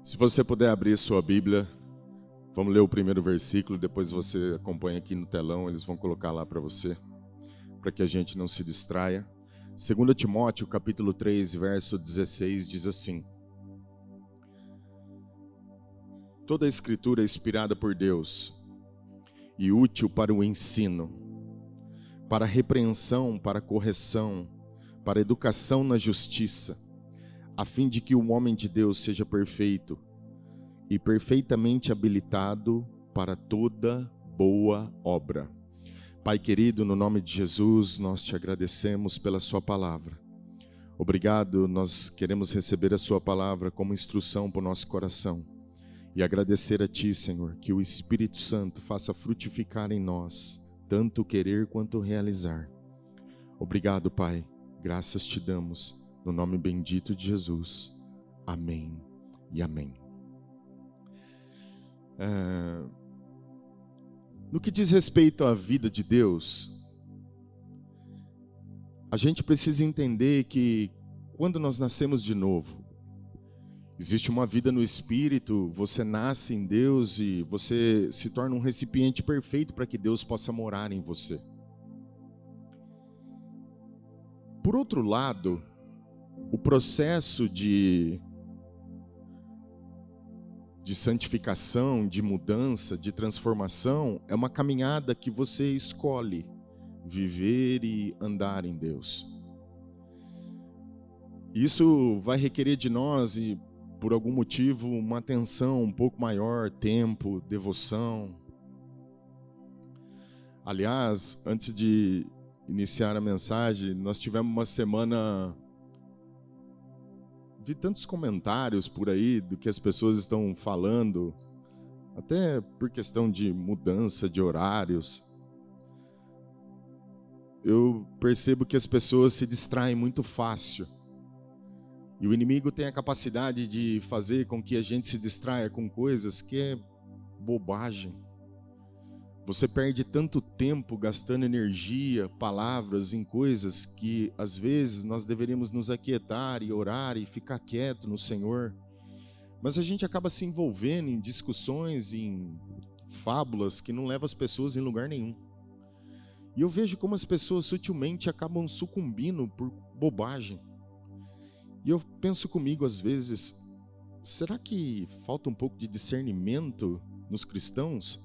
Se você puder abrir sua Bíblia, vamos ler o primeiro versículo, depois você acompanha aqui no telão, eles vão colocar lá para você, para que a gente não se distraia. 2 Timóteo, capítulo 3, verso 16, diz assim: Toda a Escritura é inspirada por Deus e útil para o ensino, para a repreensão, para a correção, para a educação na justiça, a fim de que o homem de Deus seja perfeito e perfeitamente habilitado para toda boa obra. Pai querido, no nome de Jesus, nós te agradecemos pela sua palavra. Obrigado, nós queremos receber a sua palavra como instrução para o nosso coração. E agradecer a ti, Senhor, que o Espírito Santo faça frutificar em nós, tanto o querer quanto o realizar. Obrigado, Pai, graças te damos. No nome bendito de Jesus. Amém e amém. No que diz respeito à vida de Deus, a gente precisa entender que quando nós nascemos de novo, existe uma vida no Espírito, você nasce em Deus e você se torna um recipiente perfeito para que Deus possa morar em você. Por outro lado, o processo de santificação, de mudança, de transformação, é uma caminhada que você escolhe viver e andar em Deus. Isso vai requerer de nós, e por algum motivo, uma atenção um pouco maior, tempo, devoção. Aliás, antes de iniciar a mensagem, nós tivemos uma semana... Vi tantos comentários por aí do que as pessoas estão falando, até por questão de mudança de horários. Eu percebo que as pessoas se distraem muito fácil. E o inimigo tem a capacidade de fazer com que a gente se distraia com coisas que é bobagem. Você perde tanto tempo gastando energia, palavras em coisas que às vezes nós deveríamos nos aquietar e orar e ficar quieto no Senhor. Mas a gente acaba se envolvendo em discussões, em fábulas que não levam as pessoas em lugar nenhum. E eu vejo como as pessoas sutilmente acabam sucumbindo por bobagem. E eu penso comigo às vezes, será que falta um pouco de discernimento nos cristãos?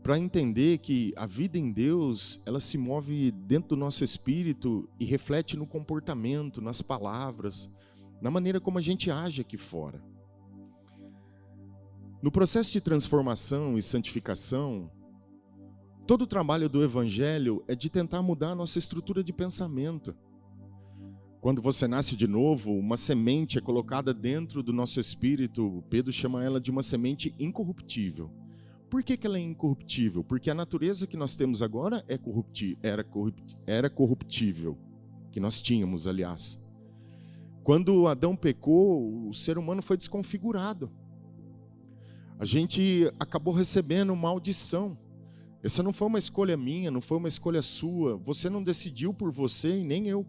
Para entender que a vida em Deus, ela se move dentro do nosso espírito e reflete no comportamento, nas palavras, na maneira como a gente age aqui fora. No processo de transformação e santificação, todo o trabalho do Evangelho é de tentar mudar a nossa estrutura de pensamento. Quando você nasce de novo, uma semente é colocada dentro do nosso espírito, Pedro chama ela de uma semente incorruptível. Por que ela é incorruptível? Porque a natureza que nós temos agora era corruptível, que nós tínhamos, aliás. Quando Adão pecou, o ser humano foi desconfigurado. A gente acabou recebendo maldição. Essa não foi uma escolha minha, não foi uma escolha sua. Você não decidiu por você e nem eu.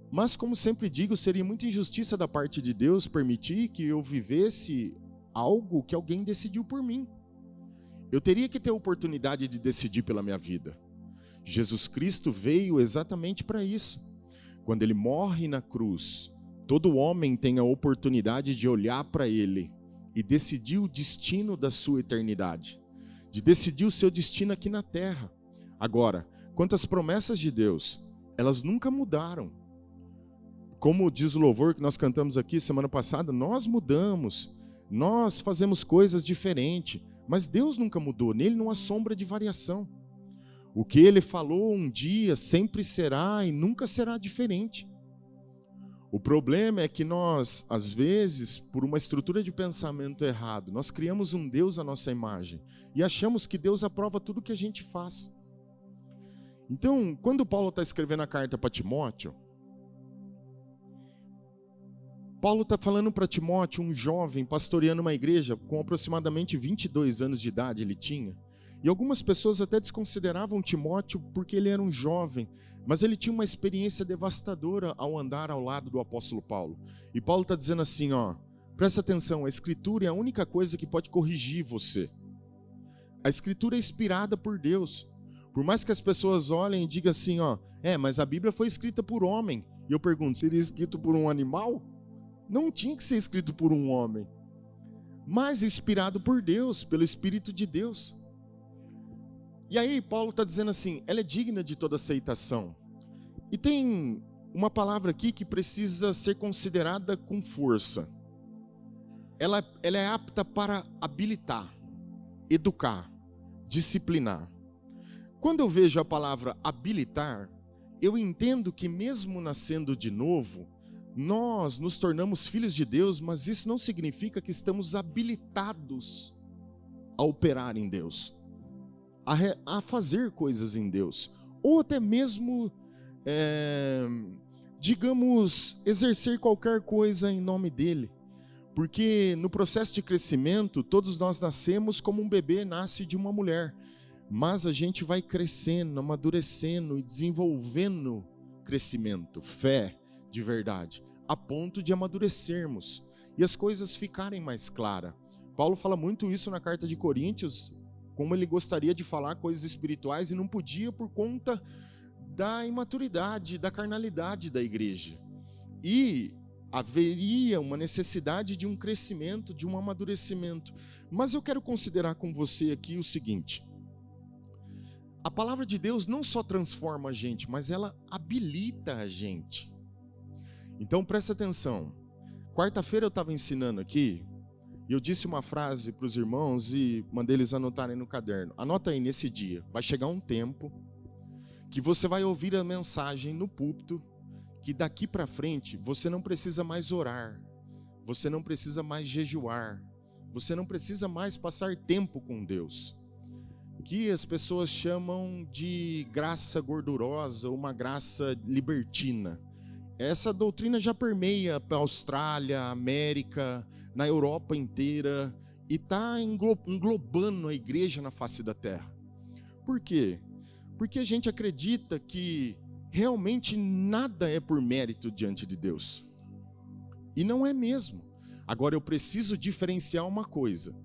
Mas, como sempre digo, seria muita injustiça da parte de Deus permitir que eu vivesse algo que alguém decidiu por mim. Eu teria que ter a oportunidade de decidir pela minha vida. Jesus Cristo veio exatamente para isso. Quando ele morre na cruz, todo homem tem a oportunidade de olhar para ele e decidir o destino da sua eternidade, de decidir o seu destino aqui na terra. Agora, quanto às promessas de Deus, elas nunca mudaram. Como diz o louvor que nós cantamos aqui semana passada, nós mudamos, nós fazemos coisas diferentes. Mas Deus nunca mudou, nele não há sombra de variação. O que ele falou um dia sempre será e nunca será diferente. O problema é que nós, às vezes, por uma estrutura de pensamento errado, nós criamos um Deus à nossa imagem e achamos que Deus aprova tudo que a gente faz. Então, quando Paulo está escrevendo a carta para Timóteo, Paulo está falando para Timóteo, um jovem, pastoreando uma igreja, com aproximadamente 22 anos de idade ele tinha. E algumas pessoas até desconsideravam Timóteo porque ele era um jovem, mas ele tinha uma experiência devastadora ao andar ao lado do apóstolo Paulo. E Paulo está dizendo assim, Presta atenção, a Escritura é a única coisa que pode corrigir você. A Escritura é inspirada por Deus. Por mais que as pessoas olhem e digam assim, mas a Bíblia foi escrita por homem. E eu pergunto, seria escrito por um animal? Não tinha que ser escrito por um homem. Mas inspirado por Deus, pelo Espírito de Deus. E aí Paulo está dizendo assim, ela é digna de toda aceitação. E tem uma palavra aqui que precisa ser considerada com força. Ela é apta para habilitar, educar, disciplinar. Quando eu vejo a palavra habilitar, eu entendo que mesmo nascendo de novo, nós nos tornamos filhos de Deus, mas isso não significa que estamos habilitados a operar em Deus, a fazer coisas em Deus, ou até mesmo, exercer qualquer coisa em nome dEle. Porque no processo de crescimento, todos nós nascemos como um bebê nasce de uma mulher. Mas a gente vai crescendo, amadurecendo e desenvolvendo crescimento, fé de verdade, a ponto de amadurecermos e as coisas ficarem mais claras. Paulo fala muito isso na carta de Coríntios, como ele gostaria de falar coisas espirituais e não podia por conta da imaturidade, da carnalidade da igreja. E haveria uma necessidade de um crescimento, de um amadurecimento. Mas eu quero considerar com você aqui o seguinte: a palavra de Deus não só transforma a gente, mas ela habilita a gente. Então presta atenção. Quarta-feira eu estava ensinando aqui, e eu disse uma frase para os irmãos e mandei eles anotarem no caderno. Anota aí nesse dia, vai chegar um tempo que você vai ouvir a mensagem no púlpito, que daqui para frente você não precisa mais orar, você não precisa mais jejuar, você não precisa mais passar tempo com Deus. Que as pessoas chamam de graça gordurosa, uma graça libertina. Essa doutrina já permeia a Austrália, a América, na Europa inteira, e está englobando a igreja na face da terra. Por quê? Porque a gente acredita que realmente nada é por mérito diante de Deus. E não é mesmo. Agora eu preciso diferenciar uma coisa.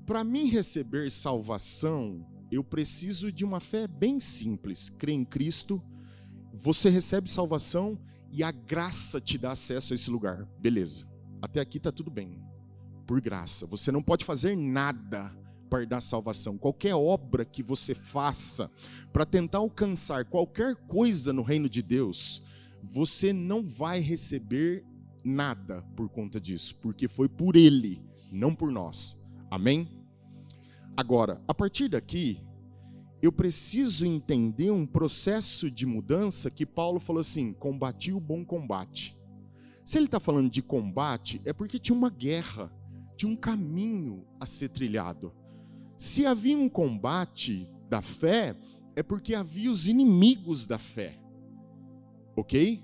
Para mim receber salvação, eu preciso de uma fé bem simples. Crê em Cristo, você recebe salvação e a graça te dá acesso a esse lugar. Beleza, até aqui está tudo bem. Por graça, você não pode fazer nada para dar salvação. Qualquer obra que você faça para tentar alcançar qualquer coisa no reino de Deus, você não vai receber nada por conta disso, porque foi por Ele, não por nós. Amém? Agora, a partir daqui, eu preciso entender um processo de mudança que Paulo falou assim, combati o bom combate. Se ele está falando de combate, é porque tinha uma guerra, tinha um caminho a ser trilhado. Se havia um combate da fé, é porque havia os inimigos da fé. Ok?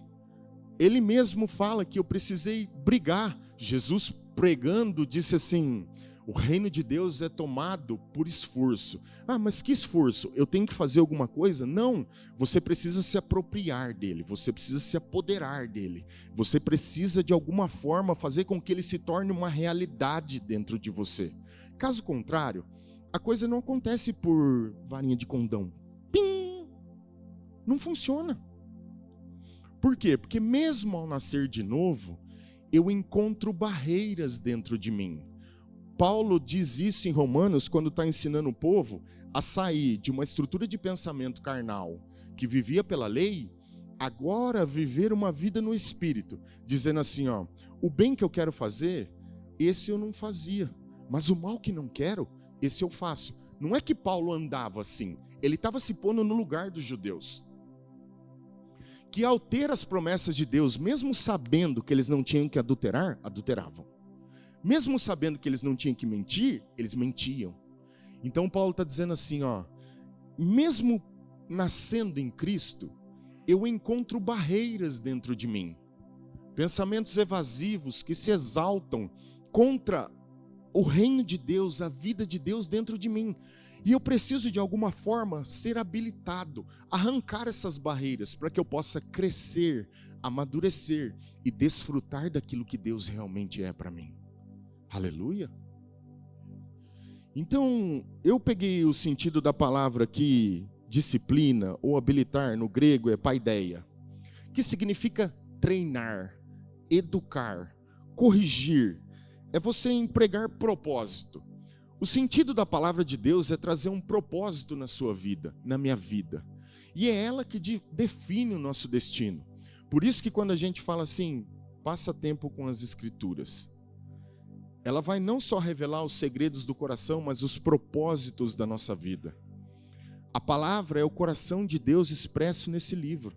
Ele mesmo fala que eu precisei brigar. Jesus pregando disse assim, o reino de Deus é tomado por esforço. Ah, mas que esforço? Eu tenho que fazer alguma coisa? Não, você precisa se apropriar dele, você precisa se apoderar dele. Você precisa de alguma forma fazer com que ele se torne uma realidade dentro de você. Caso contrário, a coisa não acontece por varinha de condão. Pim! Não funciona. Por quê? Porque mesmo ao nascer de novo, eu encontro barreiras dentro de mim. Paulo diz isso em Romanos quando está ensinando o povo a sair de uma estrutura de pensamento carnal que vivia pela lei, agora viver uma vida no Espírito, dizendo assim, o bem que eu quero fazer, esse eu não fazia, mas o mal que não quero, esse eu faço. Não é que Paulo andava assim, ele estava se pondo no lugar dos judeus, que ao ter as promessas de Deus, mesmo sabendo que eles não tinham que adulterar, adulteravam. Mesmo sabendo que eles não tinham que mentir, eles mentiam. Então Paulo está dizendo assim, mesmo nascendo em Cristo, eu encontro barreiras dentro de mim. Pensamentos evasivos que se exaltam contra o reino de Deus, a vida de Deus dentro de mim. E eu preciso de alguma forma ser habilitado, arrancar essas barreiras para que eu possa crescer, amadurecer e desfrutar daquilo que Deus realmente é para mim. Aleluia. Então, eu peguei o sentido da palavra aqui, disciplina ou habilitar, no grego é paideia, que significa treinar, educar, corrigir, é você empregar propósito. O sentido da palavra de Deus é trazer um propósito na sua vida, na minha vida. E é ela que define o nosso destino. Por isso que quando a gente fala assim, passa tempo com as Escrituras, ela vai não só revelar os segredos do coração, mas os propósitos da nossa vida. A palavra é o coração de Deus expresso nesse livro.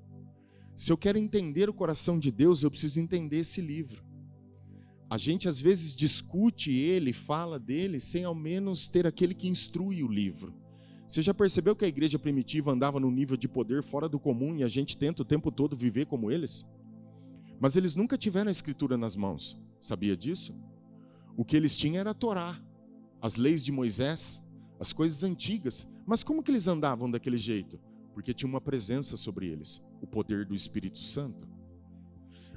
Se eu quero entender o coração de Deus, eu preciso entender esse livro. A gente às vezes discute ele, fala dele, sem ao menos ter aquele que instrui o livro. Você já percebeu que a igreja primitiva andava num nível de poder fora do comum e a gente tenta o tempo todo viver como eles? Mas eles nunca tiveram a Escritura nas mãos. Sabia disso? O que eles tinham era a Torá, as leis de Moisés, as coisas antigas. Mas como que eles andavam daquele jeito? Porque tinha uma presença sobre eles, o poder do Espírito Santo.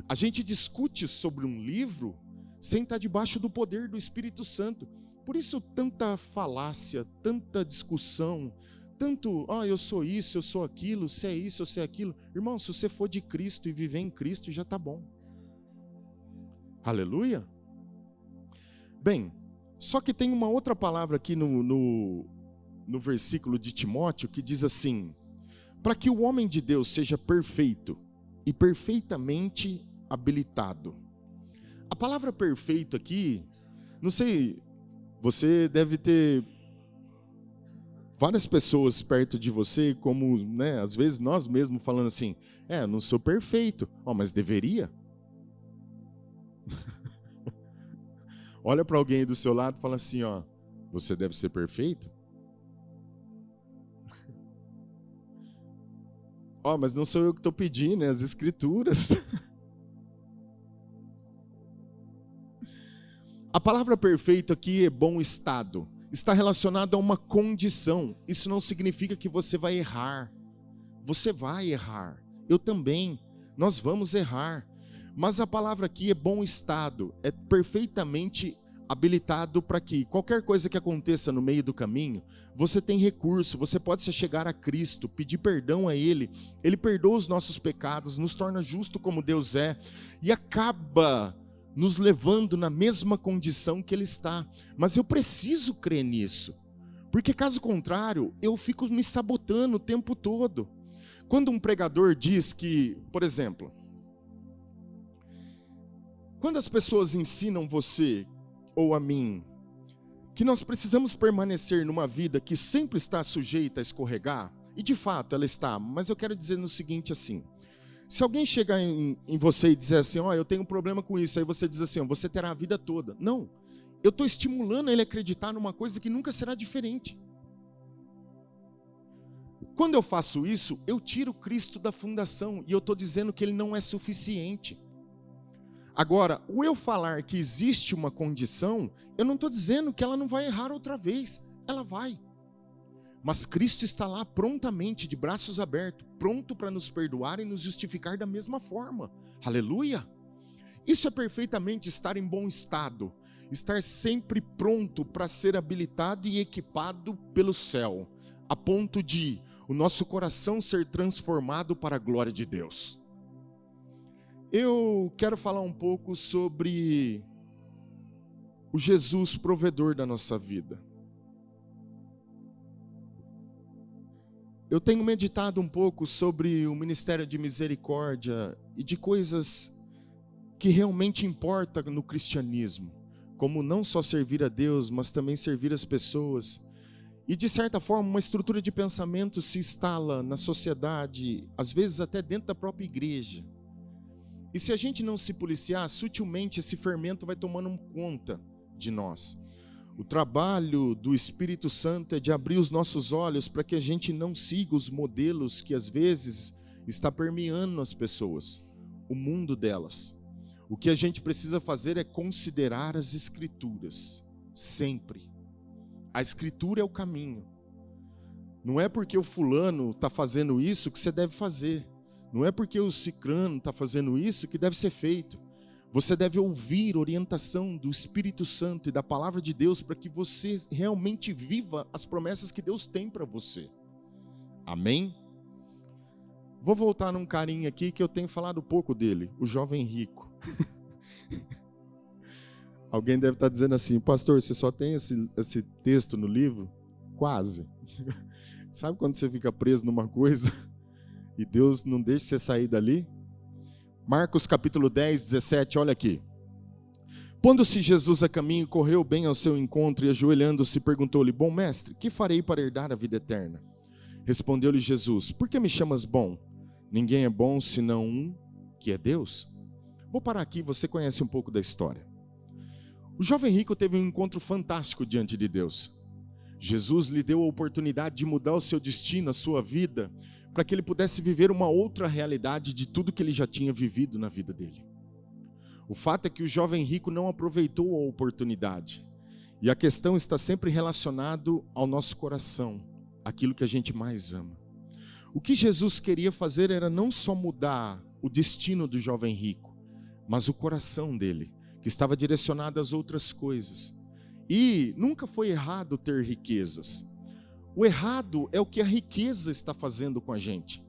A gente discute sobre um livro sem estar debaixo do poder do Espírito Santo. Por isso tanta falácia, tanta discussão, tanto, eu sou isso, eu sou aquilo, se é isso, eu sei aquilo. Irmão, se você for de Cristo e viver em Cristo, já está bom. Aleluia. Bem, só que tem uma outra palavra aqui no versículo de Timóteo que diz assim: para que o homem de Deus seja perfeito e perfeitamente habilitado. A palavra perfeito aqui, não sei, você deve ter várias pessoas perto de você, como, às vezes nós mesmos falando assim, não sou perfeito, mas deveria. Olha para alguém do seu lado e fala assim, você deve ser perfeito? Mas não sou eu que estou pedindo, as Escrituras. A palavra perfeito aqui é bom estado. Está relacionado a uma condição. Isso não significa que você vai errar. Você vai errar. Eu também. Nós vamos errar. Mas a palavra aqui é bom estado. É perfeitamente habilitado para que qualquer coisa que aconteça no meio do caminho, você tem recurso, você pode se chegar a Cristo, pedir perdão a Ele. Ele perdoa os nossos pecados, nos torna justo como Deus é e acaba nos levando na mesma condição que Ele está. Mas eu preciso crer nisso, porque caso contrário, eu fico me sabotando o tempo todo. Quando um pregador diz que, por exemplo, quando as pessoas ensinam você ou a mim que nós precisamos permanecer numa vida que sempre está sujeita a escorregar, e de fato ela está, mas eu quero dizer no seguinte assim: se alguém chegar em você e dizer assim, eu tenho um problema com isso, aí você diz assim, você terá a vida toda. Não, eu estou estimulando ele a acreditar numa coisa que nunca será diferente. Quando eu faço isso, eu tiro Cristo da fundação e eu estou dizendo que Ele não é suficiente. Agora, o eu falar que existe uma condição, eu não estou dizendo que ela não vai errar outra vez, ela vai. Mas Cristo está lá prontamente, de braços abertos, pronto para nos perdoar e nos justificar da mesma forma. Aleluia! Isso é perfeitamente estar em bom estado, estar sempre pronto para ser habilitado e equipado pelo céu, a ponto de o nosso coração ser transformado para a glória de Deus. Eu quero falar um pouco sobre o Jesus provedor da nossa vida. Eu tenho meditado um pouco sobre o ministério de misericórdia e de coisas que realmente importam no cristianismo, como não só servir a Deus, mas também servir as pessoas. E de certa forma, uma estrutura de pensamento se instala na sociedade, às vezes até dentro da própria igreja. E se a gente não se policiar, sutilmente esse fermento vai tomando conta de nós. O trabalho do Espírito Santo é de abrir os nossos olhos para que a gente não siga os modelos que às vezes está permeando as pessoas, o mundo delas. O que a gente precisa fazer é considerar as Escrituras, sempre. A Escritura é o caminho. Não é porque o fulano está fazendo isso que você deve fazer. Não é porque o cicrano está fazendo isso que deve ser feito. Você deve ouvir orientação do Espírito Santo e da palavra de Deus para que você realmente viva as promessas que Deus tem para você. Amém? Vou voltar num carinha aqui que eu tenho falado pouco dele, o jovem rico. Alguém deve estar dizendo assim, pastor, você só tem esse texto no livro? Quase. Sabe quando você fica preso numa coisa e Deus não deixa você sair dali? Marcos capítulo 10, 17, olha aqui. Pondo-se Jesus a caminho, correu bem ao seu encontro e ajoelhando-se perguntou-lhe, bom mestre, que farei para herdar a vida eterna? Respondeu-lhe Jesus, por que me chamas bom? Ninguém é bom senão um, que é Deus. Vou parar aqui, você conhece um pouco da história. O jovem rico teve um encontro fantástico diante de Deus. Jesus lhe deu a oportunidade de mudar o seu destino, a sua vida, para que ele pudesse viver uma outra realidade de tudo que ele já tinha vivido na vida dele. O fato é que o jovem rico não aproveitou a oportunidade. E a questão está sempre relacionada ao nosso coração, aquilo que a gente mais ama. O que Jesus queria fazer era não só mudar o destino do jovem rico, mas o coração dele, que estava direcionado às outras coisas. E nunca foi errado ter riquezas. O errado é o que a riqueza está fazendo com a gente.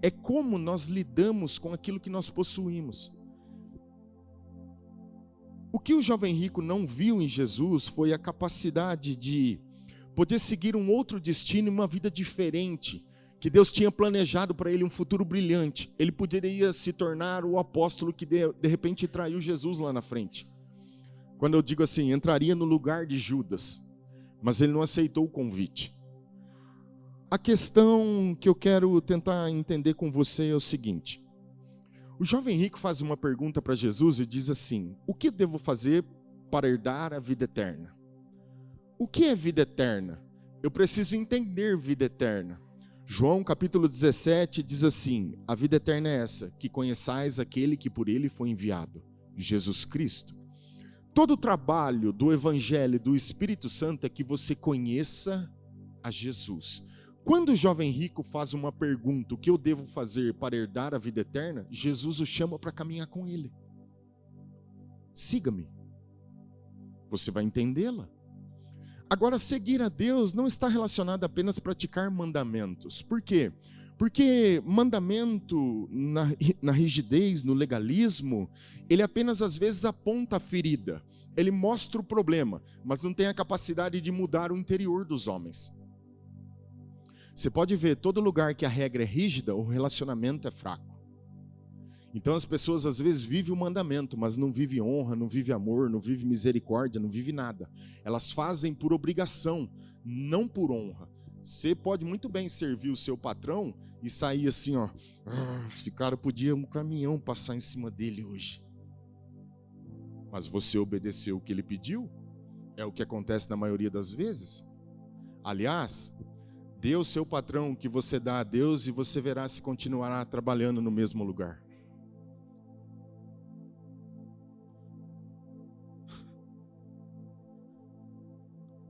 É como nós lidamos com aquilo que nós possuímos. O que o jovem rico não viu em Jesus foi a capacidade de poder seguir um outro destino e uma vida diferente, que Deus tinha planejado para ele um futuro brilhante. Ele poderia se tornar o apóstolo que de repente traiu Jesus lá na frente. Quando eu digo assim, entraria no lugar de Judas, mas ele não aceitou o convite. A questão que eu quero tentar entender com você é o seguinte. O jovem rico faz uma pergunta para Jesus e diz assim, o que devo fazer para herdar a vida eterna? O que é vida eterna? Eu preciso entender vida eterna. João capítulo 17 diz assim, a vida eterna é essa, que conheçais aquele que por ele foi enviado, Jesus Cristo. Todo o trabalho do Evangelho do Espírito Santo é que você conheça a Jesus. Quando o jovem rico faz uma pergunta, o que eu devo fazer para herdar a vida eterna? Jesus o chama para caminhar com ele. Siga-me. Você vai entendê-la. Agora, seguir a Deus não está relacionado apenas a praticar mandamentos. Por quê? Porque mandamento, na rigidez, no legalismo, ele apenas às vezes aponta a ferida. Ele mostra o problema, mas não tem a capacidade de mudar o interior dos homens. Você pode ver, todo lugar que a regra é rígida, o relacionamento é fraco. Então as pessoas às vezes vivem o mandamento, mas não vivem honra, não vivem amor, não vivem misericórdia, não vivem nada. Elas fazem por obrigação, não por honra. Você pode muito bem servir o seu patrão e sair assim, ó. Esse cara podia um caminhão passar em cima dele hoje. Mas você obedeceu o que ele pediu? É o que acontece na maioria das vezes. Aliás, dê o seu patrão que você dá a Deus e você verá se continuará trabalhando no mesmo lugar.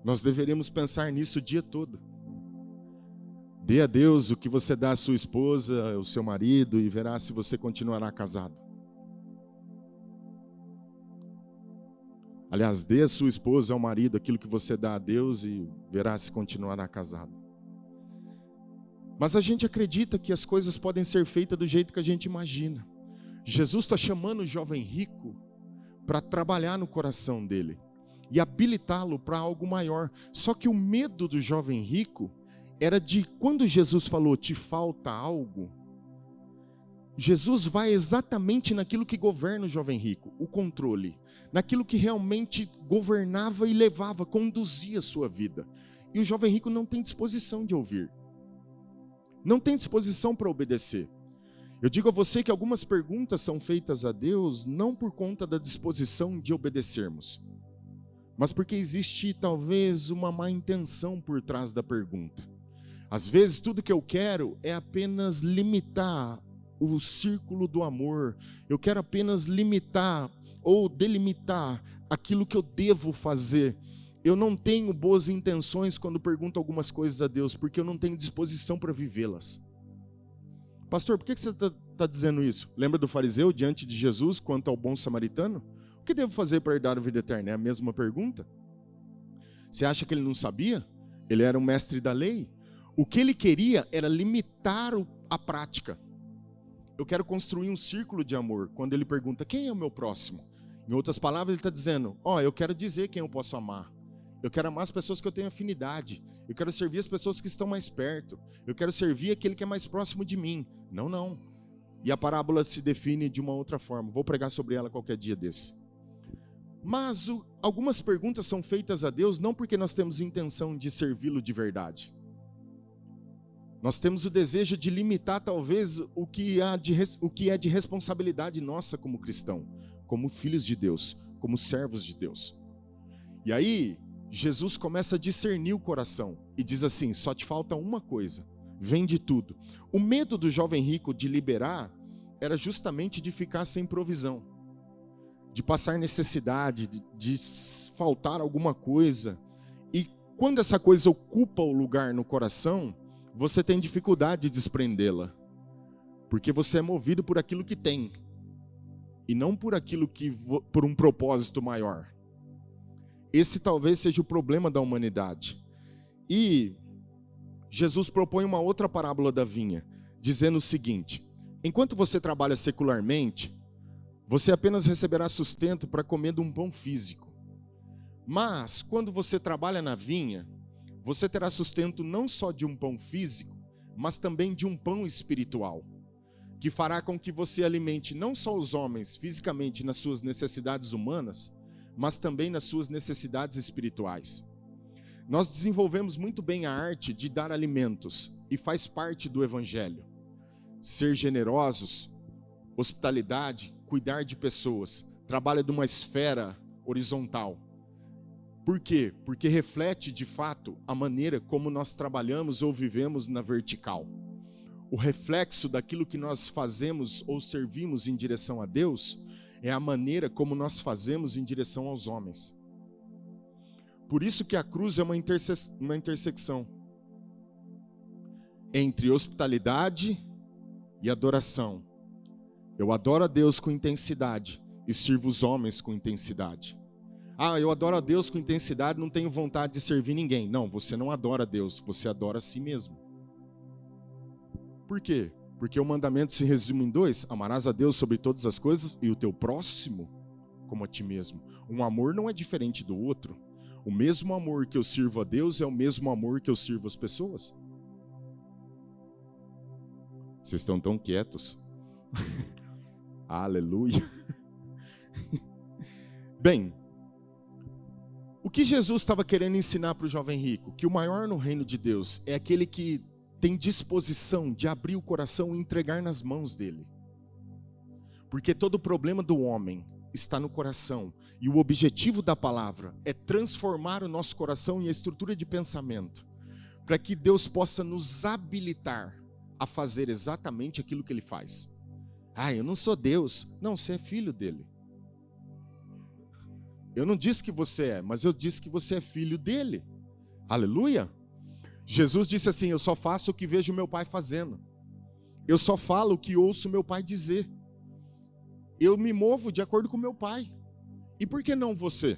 Nós deveríamos pensar nisso o dia todo. Dê a Deus o que você dá à sua esposa, ao seu marido, e verá se você continuará casado. Aliás, dê a sua esposa, ao marido, aquilo que você dá a Deus e verá se continuará casado. Mas a gente acredita que as coisas podem ser feitas do jeito que a gente imagina. Jesus está chamando o jovem rico para trabalhar no coração dele e habilitá-lo para algo maior. Só que o medo do jovem rico era de quando Jesus falou, te falta algo, Jesus vai exatamente naquilo que governa o jovem rico, o controle, naquilo que realmente governava e levava, conduzia a sua vida. E o jovem rico não tem disposição de ouvir, não tem disposição para obedecer. Eu digo a você que algumas perguntas são feitas a Deus não por conta da disposição de obedecermos, mas porque existe talvez uma má intenção por trás da pergunta. Às vezes tudo que eu quero é apenas limitar o círculo do amor. Eu quero apenas limitar ou delimitar aquilo que eu devo fazer. Eu não tenho boas intenções quando pergunto algumas coisas a Deus, porque eu não tenho disposição para vivê-las. Pastor, por que você está está dizendo isso? Lembra do fariseu diante de Jesus quanto ao bom samaritano? O que devo fazer para herdar a vida eterna? É a mesma pergunta. Você acha que ele não sabia? Ele era um mestre da lei. O que ele queria era limitar a prática. Eu quero construir um círculo de amor. Quando ele pergunta, quem é o meu próximo? Em outras palavras, ele está dizendo, eu quero dizer quem eu posso amar. Eu quero amar as pessoas que eu tenho afinidade. Eu quero servir as pessoas que estão mais perto. Eu quero servir aquele que é mais próximo de mim. Não. E a parábola se define de uma outra forma. Vou pregar sobre ela qualquer dia desse. Mas algumas perguntas são feitas a Deus não porque nós temos intenção de servi-lo de verdade. Nós temos o desejo de limitar talvez o que é de responsabilidade nossa como cristão, como filhos de Deus, como servos de Deus. E aí, Jesus começa a discernir o coração e diz assim, só te falta uma coisa, vende tudo. O medo do jovem rico de liberar era justamente de ficar sem provisão, de passar necessidade, de faltar alguma coisa. E quando essa coisa ocupa o lugar no coração, você tem dificuldade de desprendê-la, porque você é movido por aquilo que tem, e não por por um propósito maior. Esse talvez seja o problema da humanidade. E Jesus propõe uma outra parábola da vinha, dizendo o seguinte, enquanto você trabalha secularmente, você apenas receberá sustento para comer de um pão físico. Mas, quando você trabalha na vinha, você terá sustento não só de um pão físico, mas também de um pão espiritual, que fará com que você alimente não só os homens fisicamente nas suas necessidades humanas, mas também nas suas necessidades espirituais. Nós desenvolvemos muito bem a arte de dar alimentos, e faz parte do Evangelho. Ser generosos, hospitalidade, cuidar de pessoas, trabalha de uma esfera horizontal. Por quê? Porque reflete de fato a maneira como nós trabalhamos ou vivemos na vertical. O reflexo daquilo que nós fazemos ou servimos em direção a Deus é a maneira como nós fazemos em direção aos homens. Por isso que a cruz é uma intersecção entre hospitalidade e adoração. Eu adoro a Deus com intensidade e sirvo os homens com intensidade. Eu adoro a Deus com intensidade, não tenho vontade de servir ninguém. Não, você não adora a Deus, você adora a si mesmo. Por quê? Porque o mandamento se resume em 2, amarás a Deus sobre todas as coisas e o teu próximo como a ti mesmo. Um amor não é diferente do outro. O mesmo amor que eu sirvo a Deus é o mesmo amor que eu sirvo às pessoas. Vocês estão tão quietos. Aleluia. Bem, o que Jesus estava querendo ensinar para o jovem rico? Que o maior no reino de Deus é aquele que tem disposição de abrir o coração e entregar nas mãos dele. Porque todo o problema do homem está no coração. E o objetivo da palavra é transformar o nosso coração em a estrutura de pensamento, para que Deus possa nos habilitar a fazer exatamente aquilo que ele faz. Eu não sou Deus. Não, você é filho dele. Eu não disse que você é, mas eu disse que você é filho dele. Aleluia. Jesus disse assim, eu só faço o que vejo meu pai fazendo. Eu só falo o que ouço meu pai dizer. Eu me movo de acordo com meu pai. E por que não você?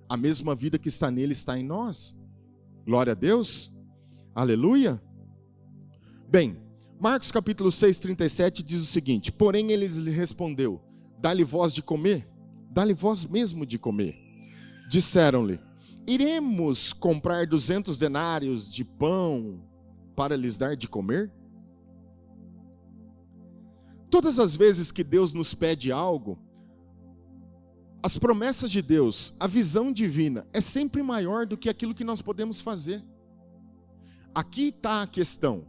A mesma vida que está nele está em nós. Glória a Deus. Aleluia. Bem, Marcos capítulo 6, 37 diz o seguinte, porém ele lhe respondeu, dá-lhe vós de comer? Dá-lhe vós mesmo de comer. Disseram-lhe, iremos comprar 200 denários de pão para lhes dar de comer? Todas as vezes que Deus nos pede algo, as promessas de Deus, a visão divina, é sempre maior do que aquilo que nós podemos fazer. Aqui está a questão.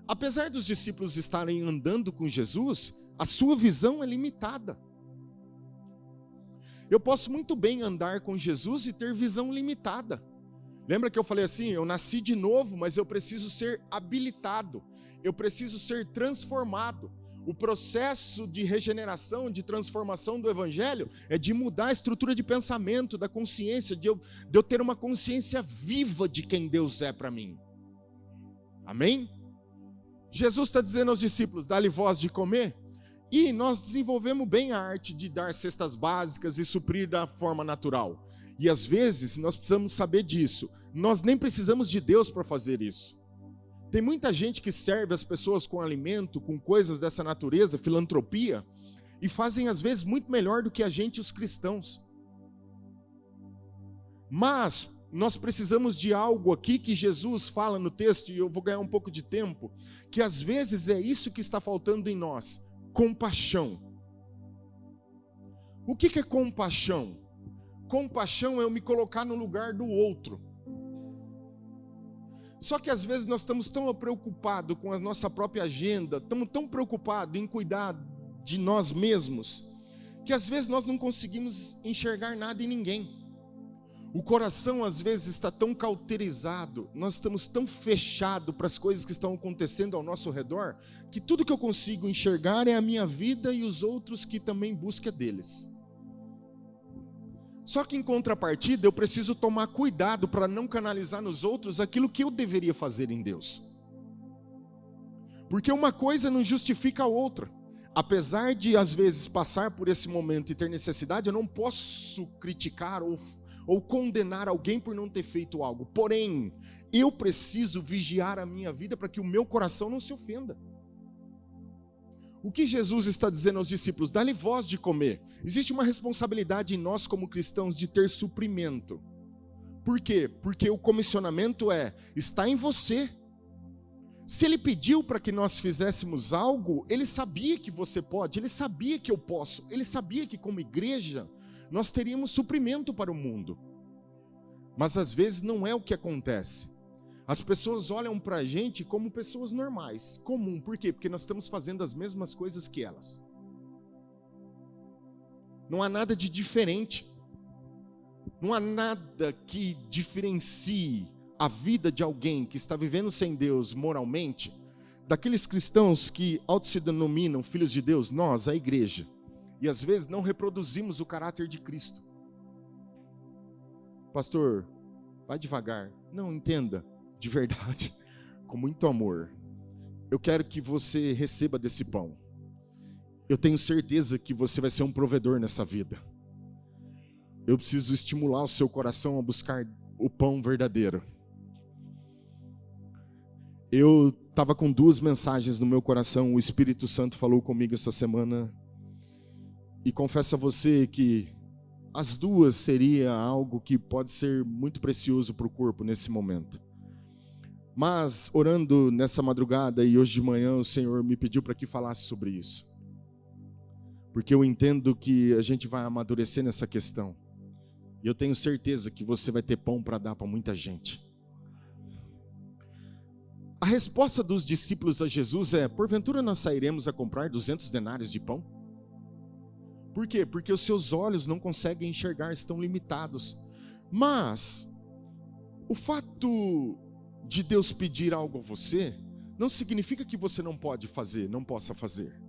Apesar dos discípulos estarem andando com Jesus, a sua visão é limitada. Eu posso muito bem andar com Jesus e ter visão limitada. Lembra que eu falei assim, eu nasci de novo, mas eu preciso ser habilitado, eu preciso ser transformado. O processo de regeneração, de transformação do Evangelho é de mudar a estrutura de pensamento, da consciência, de eu ter uma consciência viva de quem Deus é para mim. Amém? Jesus está dizendo aos discípulos, dá-lhe vós de comer? E nós desenvolvemos bem a arte de dar cestas básicas e suprir da forma natural. E às vezes nós precisamos saber disso. Nós nem precisamos de Deus para fazer isso. Tem muita gente que serve as pessoas com alimento, com coisas dessa natureza, filantropia, e fazem às vezes muito melhor do que a gente, os cristãos. Mas nós precisamos de algo aqui que Jesus fala no texto, e eu vou ganhar um pouco de tempo, que às vezes é isso que está faltando em nós: compaixão. O que é compaixão? Compaixão é eu me colocar no lugar do outro. Só que às vezes nós estamos tão preocupados com a nossa própria agenda, estamos tão preocupados em cuidar de nós mesmos, que às vezes nós não conseguimos enxergar nada em ninguém. O coração às vezes está tão cauterizado, nós estamos tão fechados para as coisas que estão acontecendo ao nosso redor, que tudo que eu consigo enxergar é a minha vida e os outros que também buscam deles. Só que em contrapartida eu preciso tomar cuidado para não canalizar nos outros aquilo que eu deveria fazer em Deus. Porque uma coisa não justifica a outra. Apesar de às vezes passar por esse momento e ter necessidade, eu não posso criticar ou condenar alguém por não ter feito algo. Porém, eu preciso vigiar a minha vida para que o meu coração não se ofenda. O que Jesus está dizendo aos discípulos? Dá-lhe voz de comer. Existe uma responsabilidade em nós como cristãos de ter suprimento. Por quê? Porque o comissionamento está em você. Se ele pediu para que nós fizéssemos algo, ele sabia que você pode, ele sabia que eu posso, ele sabia que como igreja nós teríamos suprimento para o mundo. Mas às vezes não é o que acontece. As pessoas olham para a gente como pessoas normais, comum. Por quê? Porque nós estamos fazendo as mesmas coisas que elas. Não há nada de diferente. Não há nada que diferencie a vida de alguém que está vivendo sem Deus moralmente, daqueles cristãos que se denominam filhos de Deus, nós, a igreja. E às vezes não reproduzimos o caráter de Cristo. Pastor, vai devagar. Não, entenda, de verdade, com muito amor. Eu quero que você receba desse pão. Eu tenho certeza que você vai ser um provedor nessa vida. Eu preciso estimular o seu coração a buscar o pão verdadeiro. Eu estava com 2 mensagens no meu coração. O Espírito Santo falou comigo essa semana. E confesso a você que as 2 seria algo que pode ser muito precioso para o corpo nesse momento. Mas, orando nessa madrugada e hoje de manhã, o Senhor me pediu para que falasse sobre isso. Porque eu entendo que a gente vai amadurecer nessa questão. E eu tenho certeza que você vai ter pão para dar para muita gente. A resposta dos discípulos a Jesus é: porventura nós sairemos a comprar 200 denários de pão? Por quê? Porque os seus olhos não conseguem enxergar, estão limitados. Mas o fato de Deus pedir algo a você não significa que você não pode fazer, não possa fazer.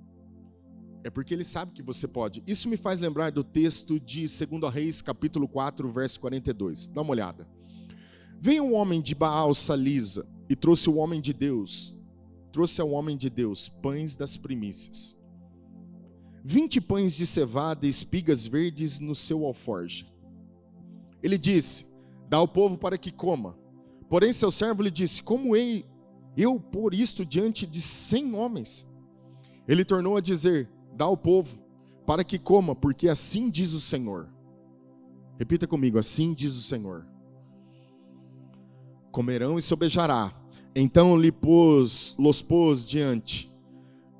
É porque Ele sabe que você pode. Isso me faz lembrar do texto de 2 Reis, capítulo 4, verso 42. Dá uma olhada. Veio um homem de Baal Salisa e trouxe ao homem de Deus pães das primícias. 20 pães de cevada e espigas verdes no seu alforje. Ele disse: dá ao povo para que coma. Porém seu servo lhe disse: como hei eu pôr isto diante de 100 homens? Ele tornou a dizer: dá ao povo para que coma, porque assim diz o Senhor. Repita comigo: assim diz o Senhor. Comerão e sobejará. Então los pôs diante.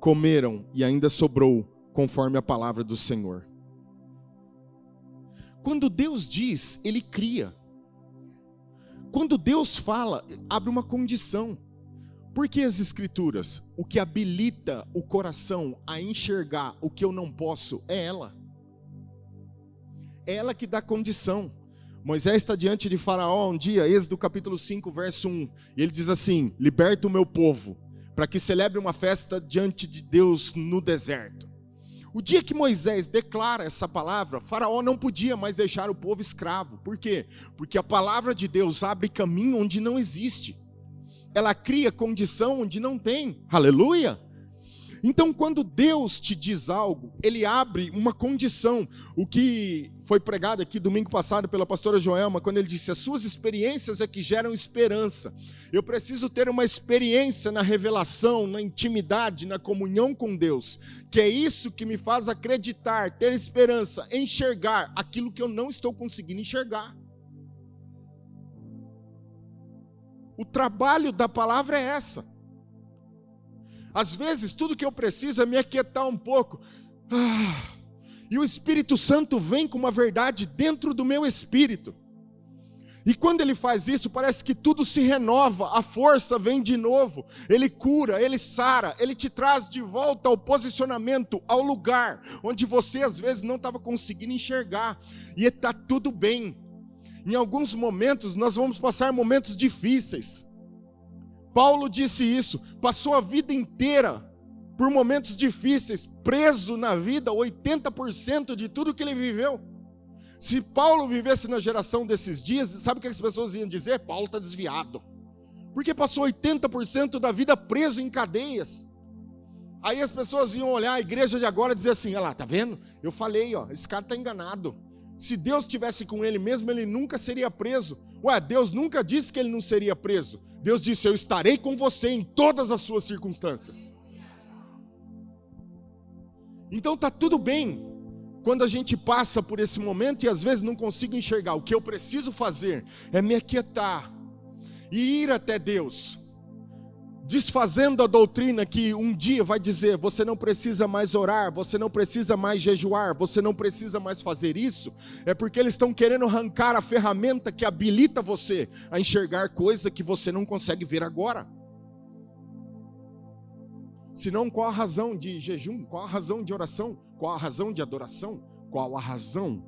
Comeram e ainda sobrou, conforme a palavra do Senhor. Quando Deus diz, Ele cria. Quando Deus fala, abre uma condição. Por que as Escrituras? O que habilita o coração a enxergar o que eu não posso é ela. É ela que dá condição. Moisés está diante de Faraó um dia, Êxodo capítulo 5, verso 1. E ele diz assim: liberta o meu povo, para que celebre uma festa diante de Deus no deserto. O dia que Moisés declara essa palavra, Faraó não podia mais deixar o povo escravo. Por quê? Porque a palavra de Deus abre caminho onde não existe. Ela cria condição onde não tem. Aleluia! Então, quando Deus te diz algo, Ele abre uma condição. O que foi pregado aqui domingo passado pela pastora Joelma, quando ele disse: as suas experiências é que geram esperança. Eu preciso ter uma experiência na revelação, na intimidade, na comunhão com Deus, que é isso que me faz acreditar, ter esperança, enxergar aquilo que eu não estou conseguindo enxergar. O trabalho da palavra é essa. Às vezes, tudo que eu preciso é me aquietar um pouco. E o Espírito Santo vem com uma verdade dentro do meu espírito. E quando ele faz isso, parece que tudo se renova, a força vem de novo. Ele cura, ele sara, ele te traz de volta ao posicionamento, ao lugar onde você às vezes não estava conseguindo enxergar. E está tudo bem. Em alguns momentos, nós vamos passar momentos difíceis. Paulo disse isso, passou a vida inteira por momentos difíceis, preso na vida, 80% de tudo que ele viveu. Se Paulo vivesse na geração desses dias, sabe o que as pessoas iam dizer? Paulo está desviado, porque passou 80% da vida preso em cadeias. Aí as pessoas iam olhar a igreja de agora e dizer assim: olha lá, tá vendo? Eu falei, esse cara está enganado. Se Deus estivesse com ele mesmo, ele nunca seria preso. Ué, Deus nunca disse que ele não seria preso. Deus disse: eu estarei com você em todas as suas circunstâncias. Então está tudo bem quando a gente passa por esse momento e às vezes não consigo enxergar. O que eu preciso fazer é me aquietar e ir até Deus, desfazendo a doutrina que um dia vai dizer: você não precisa mais orar, você não precisa mais jejuar, você não precisa mais fazer isso. É porque eles estão querendo arrancar a ferramenta que habilita você a enxergar coisa que você não consegue ver agora. Senão, qual a razão de jejum? Qual a razão de oração? Qual a razão de adoração? Qual a razão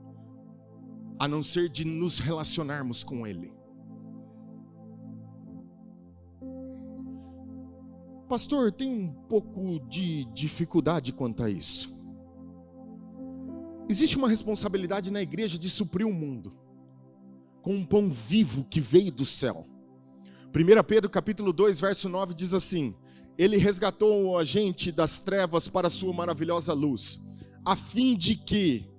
a não ser de nos relacionarmos com Ele? Pastor, tem um pouco de dificuldade quanto a isso. Existe uma responsabilidade na igreja de suprir o mundo com um pão vivo que veio do céu. 1 Pedro capítulo 2, verso 9 diz assim: Ele resgatou a gente das trevas para a sua maravilhosa luz, a fim de que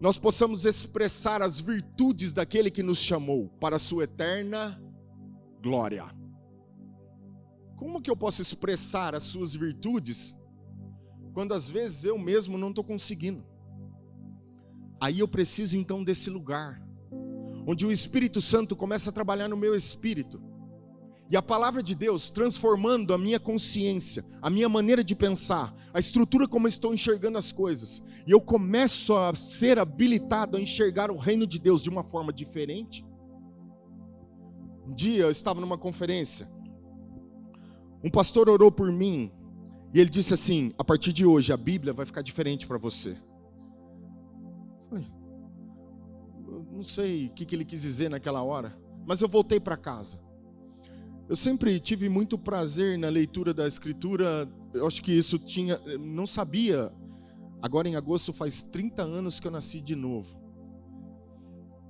nós possamos expressar as virtudes daquele que nos chamou para a sua eterna glória. Como que eu posso expressar as suas virtudes quando às vezes eu mesmo não estou conseguindo? Aí eu preciso então desse lugar onde o Espírito Santo começa a trabalhar no meu espírito, e a palavra de Deus transformando a minha consciência, a minha maneira de pensar, a estrutura como eu estou enxergando as coisas, e eu começo a ser habilitado a enxergar o reino de Deus de uma forma diferente. Um dia eu estava numa conferência, um pastor orou por mim, e ele disse assim: a partir de hoje a Bíblia vai ficar diferente para você. Eu falei, eu não sei o que ele quis dizer naquela hora, mas eu voltei para casa. Eu sempre tive muito prazer na leitura da Escritura. Eu acho que isso não sabia. Agora em agosto faz 30 anos que eu nasci de novo.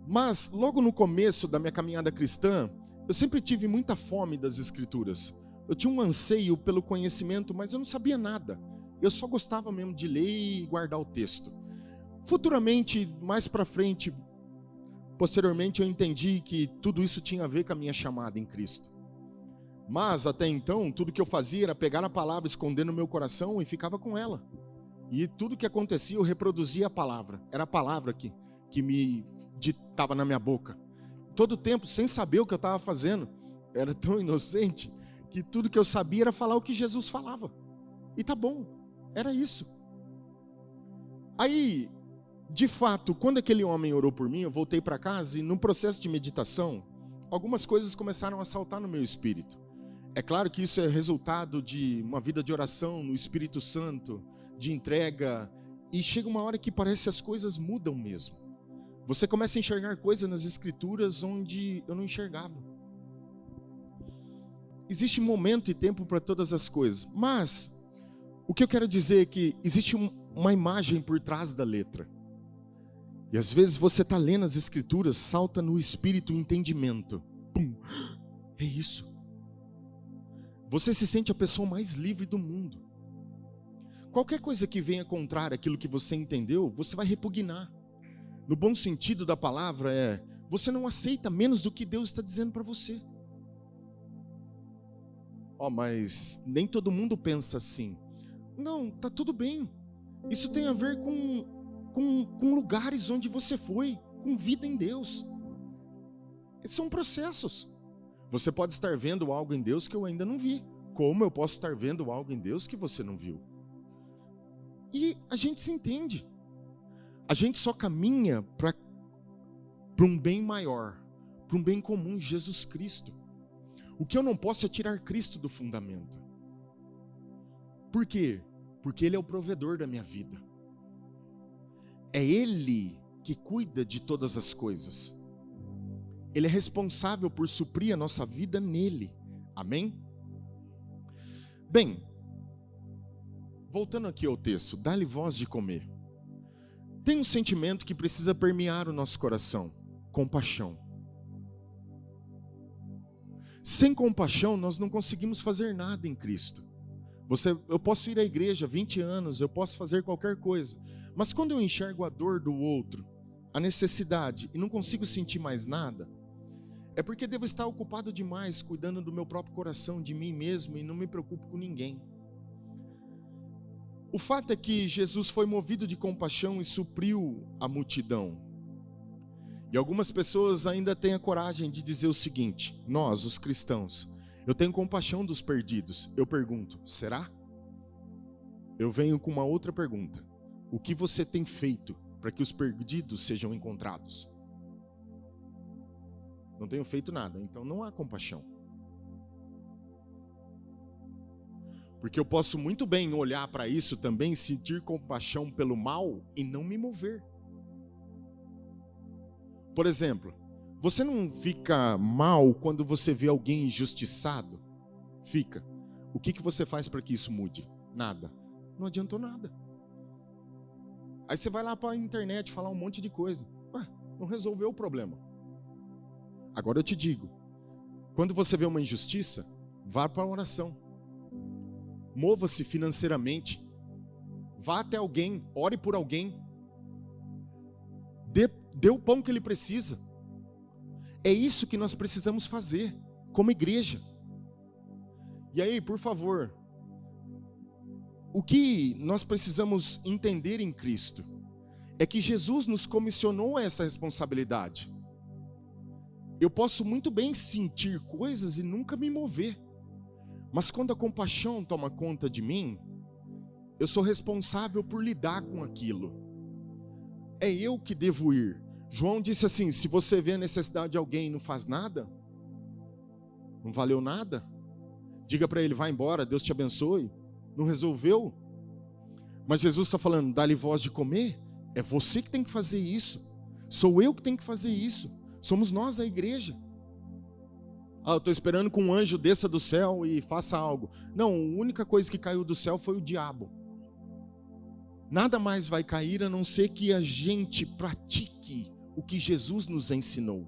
Mas logo no começo da minha caminhada cristã, eu sempre tive muita fome das Escrituras. Eu tinha um anseio pelo conhecimento, mas eu não sabia nada. Eu só gostava mesmo de ler e guardar o texto. Futuramente, mais para frente, posteriormente, eu entendi que tudo isso tinha a ver com a minha chamada em Cristo. Mas até então, tudo que eu fazia era pegar a palavra, esconder no meu coração e ficava com ela. E tudo que acontecia, eu reproduzia a palavra. Era a palavra que me ditava na minha boca. Todo o tempo, sem saber o que eu estava fazendo. Era tão inocente que tudo que eu sabia era falar o que Jesus falava. E tá bom, era isso. Aí, de fato, quando aquele homem orou por mim, eu voltei para casa e no processo de meditação, algumas coisas começaram a saltar no meu espírito. É claro que isso é resultado de uma vida de oração no Espírito Santo, de entrega, e chega uma hora que parece que as coisas mudam mesmo. Você começa a enxergar coisas nas Escrituras onde eu não enxergava. Existe momento e tempo para todas as coisas, mas o que eu quero dizer é que existe uma imagem por trás da letra. E às vezes você está lendo as Escrituras, salta no espírito o entendimento. Pum, é isso. Você se sente a pessoa mais livre do mundo. Qualquer coisa que venha contrária àquilo que você entendeu, você vai repugnar. No bom sentido da palavra você não aceita menos do que Deus está dizendo para você. Mas nem todo mundo pensa assim. Não, tá tudo bem. Isso tem a ver com lugares onde você foi, com vida em Deus. São processos. Você pode estar vendo algo em Deus que eu ainda não vi. Como eu posso estar vendo algo em Deus que você não viu? E a gente se entende. A gente só caminha para um bem maior, para um bem comum, Jesus Cristo. O que eu não posso é tirar Cristo do fundamento. Por quê? Porque Ele é o provedor da minha vida. É Ele que cuida de todas as coisas. Ele é responsável por suprir a nossa vida nele. Amém? Bem, voltando aqui ao texto, dá-lhe voz de comer. Tem um sentimento que precisa permear o nosso coração: compaixão. Sem compaixão, nós não conseguimos fazer nada em Cristo. Eu posso ir à igreja 20 anos, eu posso fazer qualquer coisa, mas quando eu enxergo a dor do outro, a necessidade, e não consigo sentir mais nada, é porque devo estar ocupado demais cuidando do meu próprio coração, de mim mesmo, e não me preocupo com ninguém. O fato é que Jesus foi movido de compaixão e supriu a multidão. E algumas pessoas ainda têm a coragem de dizer o seguinte: nós, os cristãos, eu tenho compaixão dos perdidos. Eu pergunto, será? Eu venho com uma outra pergunta: o que você tem feito para que os perdidos sejam encontrados? Não tenho feito nada, então não há compaixão. Porque eu posso muito bem olhar para isso também, sentir compaixão pelo mal e não me mover. Por exemplo, você não fica mal quando você vê alguém injustiçado? Fica. O que você faz para que isso mude? Nada. Não adiantou nada. Aí você vai lá para a internet falar um monte de coisa. Não resolveu o problema. Agora eu te digo, quando você vê uma injustiça, vá para a oração. Mova-se financeiramente. Vá até alguém, ore por alguém. Dê o pão que ele precisa. É isso que nós precisamos fazer como igreja. E aí, por favor, o que nós precisamos entender em Cristo é que Jesus nos comissionou a essa responsabilidade. Eu posso muito bem sentir coisas e nunca me mover, mas quando a compaixão toma conta de mim, eu sou responsável por lidar com aquilo. É eu que devo ir. João disse assim: se você vê a necessidade de alguém e não faz nada, não valeu nada, diga para ele, vai embora, Deus te abençoe. Não resolveu? Mas Jesus está falando, dá-lhe voz de comer. É você que tem que fazer isso. Sou eu que tenho que fazer isso. Somos nós a igreja. Eu estou esperando que um anjo desça do céu e faça algo. Não, a única coisa que caiu do céu foi o diabo. Nada mais vai cair a não ser que a gente pratique o que Jesus nos ensinou.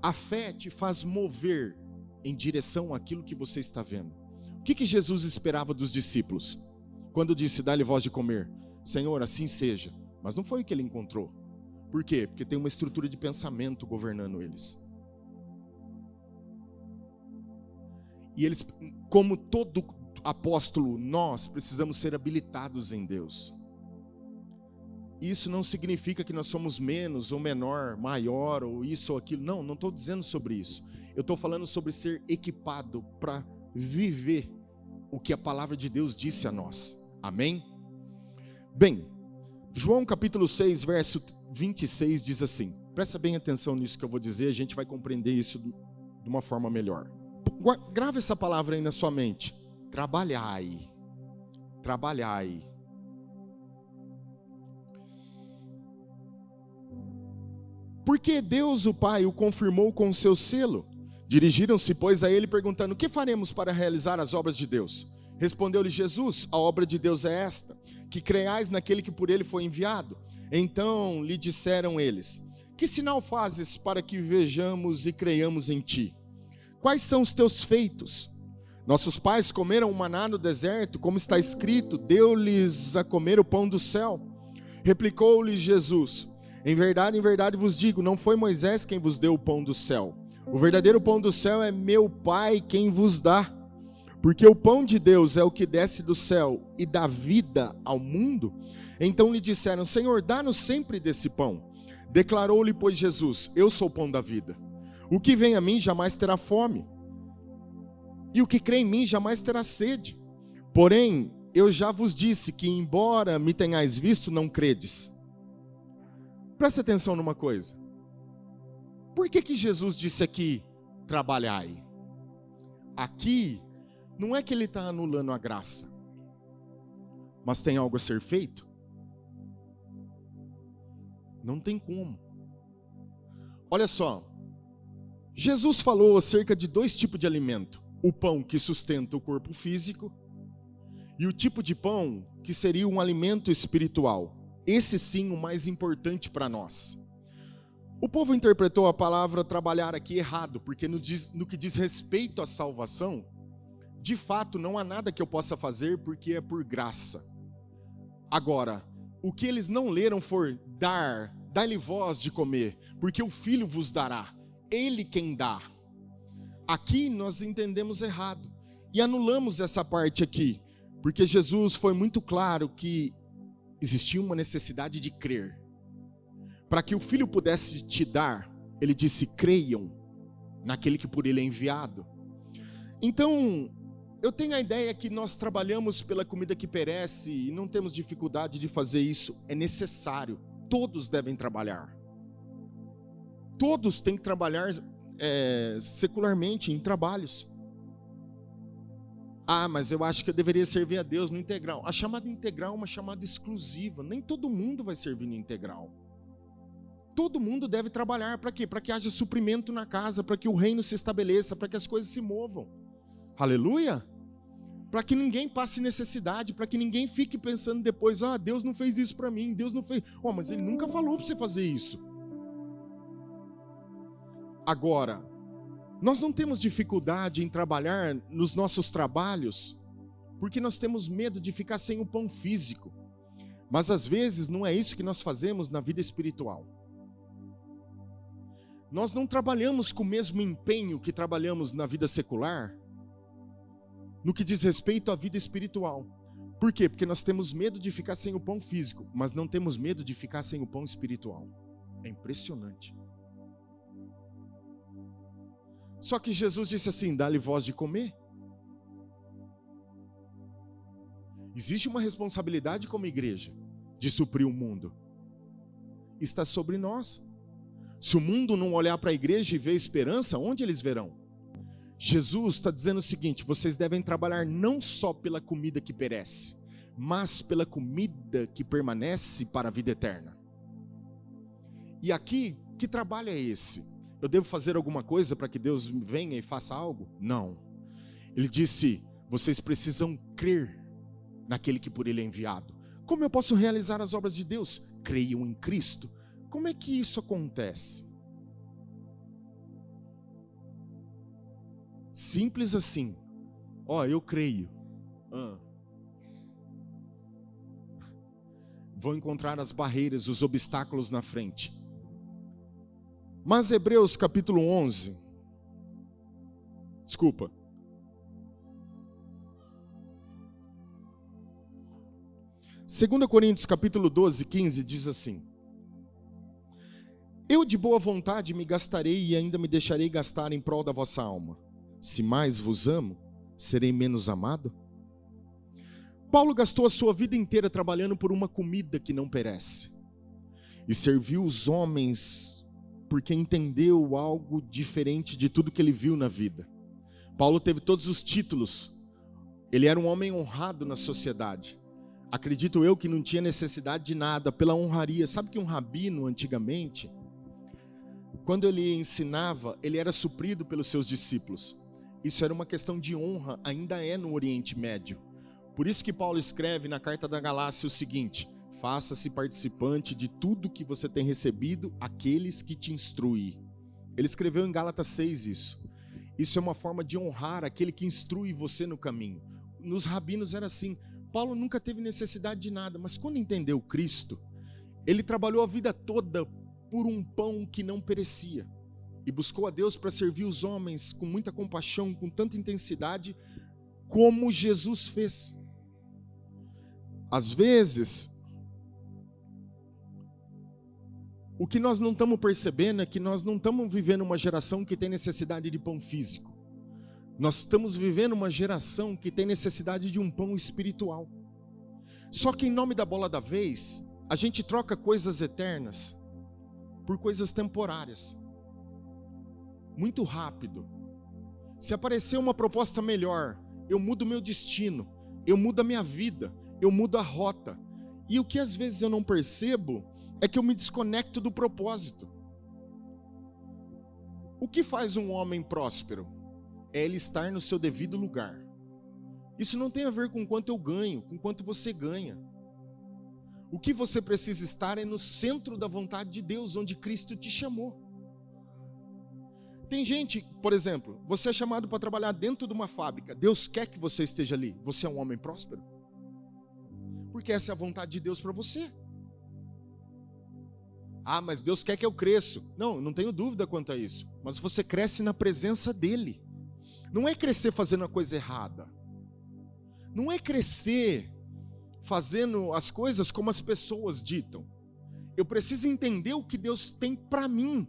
A fé te faz mover em direção àquilo que você está vendo. O que Jesus esperava dos discípulos? Quando disse, dá-lhe voz de comer. Senhor, assim seja. Mas não foi o que ele encontrou. Por quê? Porque tem uma estrutura de pensamento governando eles. E eles, como todo apóstolo, nós precisamos ser habilitados em Deus. Isso não significa que nós somos menos ou menor, maior ou isso ou aquilo. Não estou dizendo sobre isso. Eu estou falando sobre ser equipado para viver o que a palavra de Deus disse a nós. Amém? Bem, João capítulo 6, verso 26 diz assim. Presta bem atenção nisso que eu vou dizer, a gente vai compreender isso de uma forma melhor. Grava essa palavra aí na sua mente. Trabalhai. Trabalhai. Porque Deus o Pai o confirmou com o seu selo. Dirigiram-se, pois, a ele perguntando, o que faremos para realizar as obras de Deus? Respondeu-lhe Jesus, a obra de Deus é esta, que creiais naquele que por ele foi enviado. Então lhe disseram eles, que sinal fazes para que vejamos e creiamos em ti? Quais são os teus feitos? Nossos pais comeram o maná no deserto, como está escrito, deu-lhes a comer o pão do céu. Replicou-lhes Jesus: em verdade vos digo, não foi Moisés quem vos deu o pão do céu. O verdadeiro pão do céu é meu Pai quem vos dá. Porque o pão de Deus é o que desce do céu e dá vida ao mundo. Então lhe disseram: Senhor, dá-nos sempre desse pão. Declarou-lhe, pois, Jesus: eu sou o pão da vida. O que vem a mim jamais terá fome, e o que crê em mim jamais terá sede. Porém, eu já vos disse que, embora me tenhais visto, não credes. Presta atenção numa coisa. Por que Jesus disse aqui, trabalhai? Aqui, não é que ele está anulando a graça, mas tem algo a ser feito? Não tem como. Olha só, Jesus falou acerca de 2 tipos de alimento. O pão que sustenta o corpo físico e o tipo de pão que seria um alimento espiritual. Esse sim o mais importante para nós. O povo interpretou a palavra trabalhar aqui errado, porque no que diz respeito à salvação, de fato não há nada que eu possa fazer porque é por graça. Agora, o que eles não leram foi dá-lhe voz de comer, porque o Filho vos dará, Ele quem dá. Aqui nós entendemos errado e anulamos essa parte aqui, porque Jesus foi muito claro que existia uma necessidade de crer. Para que o Filho pudesse te dar, ele disse: creiam naquele que por ele é enviado. Então, eu tenho a ideia que nós trabalhamos pela comida que perece e não temos dificuldade de fazer isso. É necessário, todos devem trabalhar. Todos têm que trabalhar secularmente, em trabalhos. Ah, mas eu acho que eu deveria servir a Deus no integral. A chamada integral é uma chamada exclusiva. Nem todo mundo vai servir no integral. Todo mundo deve trabalhar para quê? Para que haja suprimento na casa, para que o reino se estabeleça, para que as coisas se movam. Aleluia! Para que ninguém passe necessidade, para que ninguém fique pensando depois: ah, Deus não fez isso para mim, Deus não fez. Oh, mas Ele nunca falou para você fazer isso. Agora, nós não temos dificuldade em trabalhar nos nossos trabalhos, porque nós temos medo de ficar sem o pão físico. Mas às vezes não é isso que nós fazemos na vida espiritual. Nós não trabalhamos com o mesmo empenho que trabalhamos na vida secular, no que diz respeito à vida espiritual. Por quê? Porque nós temos medo de ficar sem o pão físico, mas não temos medo de ficar sem o pão espiritual. É impressionante. Só que Jesus disse assim: dá-lhe voz de comer. Existe uma responsabilidade como igreja de suprir o mundo. Está sobre nós. Se o mundo não olhar para a igreja e ver esperança, onde eles verão? Jesus está dizendo o seguinte: vocês devem trabalhar não só pela comida que perece, mas pela comida que permanece para a vida eterna. E aqui, que trabalho é esse? Eu devo fazer alguma coisa para que Deus venha e faça algo? Não. Ele disse: vocês precisam crer naquele que por ele é enviado. Como eu posso realizar as obras de Deus? Creiam em Cristo. Como é que isso acontece? Simples assim. Eu creio. Vou encontrar as barreiras, os obstáculos na frente. Mas Hebreus capítulo 11, desculpa. Segunda Coríntios capítulo 12, 15 diz assim: eu de boa vontade me gastarei e ainda me deixarei gastar em prol da vossa alma. Se mais vos amo, serei menos amado? Paulo gastou a sua vida inteira trabalhando por uma comida que não perece. E serviu os homens porque entendeu algo diferente de tudo que ele viu na vida. Paulo teve todos os títulos. Ele era um homem honrado na sociedade. Acredito eu que não tinha necessidade de nada pela honraria. Sabe que um rabino antigamente, quando ele ensinava, ele era suprido pelos seus discípulos. Isso era uma questão de honra, ainda é no Oriente Médio. Por isso que Paulo escreve na carta da Galácia o seguinte: faça-se participante de tudo que você tem recebido, aqueles que te instruem. Ele escreveu em Gálatas 6 isso. Isso é uma forma de honrar aquele que instrui você no caminho. Nos rabinos era assim. Paulo nunca teve necessidade de nada, mas quando entendeu Cristo, ele trabalhou a vida toda por um pão que não perecia e buscou a Deus para servir os homens com muita compaixão, com tanta intensidade, como Jesus fez. Às vezes, o que nós não estamos percebendo é que nós não estamos vivendo uma geração que tem necessidade de pão físico. Nós estamos vivendo uma geração que tem necessidade de um pão espiritual. Só que em nome da bola da vez, a gente troca coisas eternas por coisas temporárias. Muito rápido. Se aparecer uma proposta melhor, eu mudo meu destino, eu mudo a minha vida, eu mudo a rota. E o que às vezes eu não percebo é que eu me desconecto do propósito. O que faz um homem próspero? É ele estar no seu devido lugar. Isso não tem a ver com quanto eu ganho, com quanto você ganha. O que você precisa estar é no centro da vontade de Deus, onde Cristo te chamou. Tem gente, por exemplo, você é chamado para trabalhar dentro de uma fábrica. Deus quer que você esteja ali. Você é um homem próspero? Porque essa é a vontade de Deus para você. Ah, mas Deus quer que eu cresça. Não, não tenho dúvida quanto a isso. Mas você cresce na presença dEle. Não é crescer fazendo a coisa errada. Não é crescer fazendo as coisas como as pessoas ditam. Eu preciso entender o que Deus tem para mim.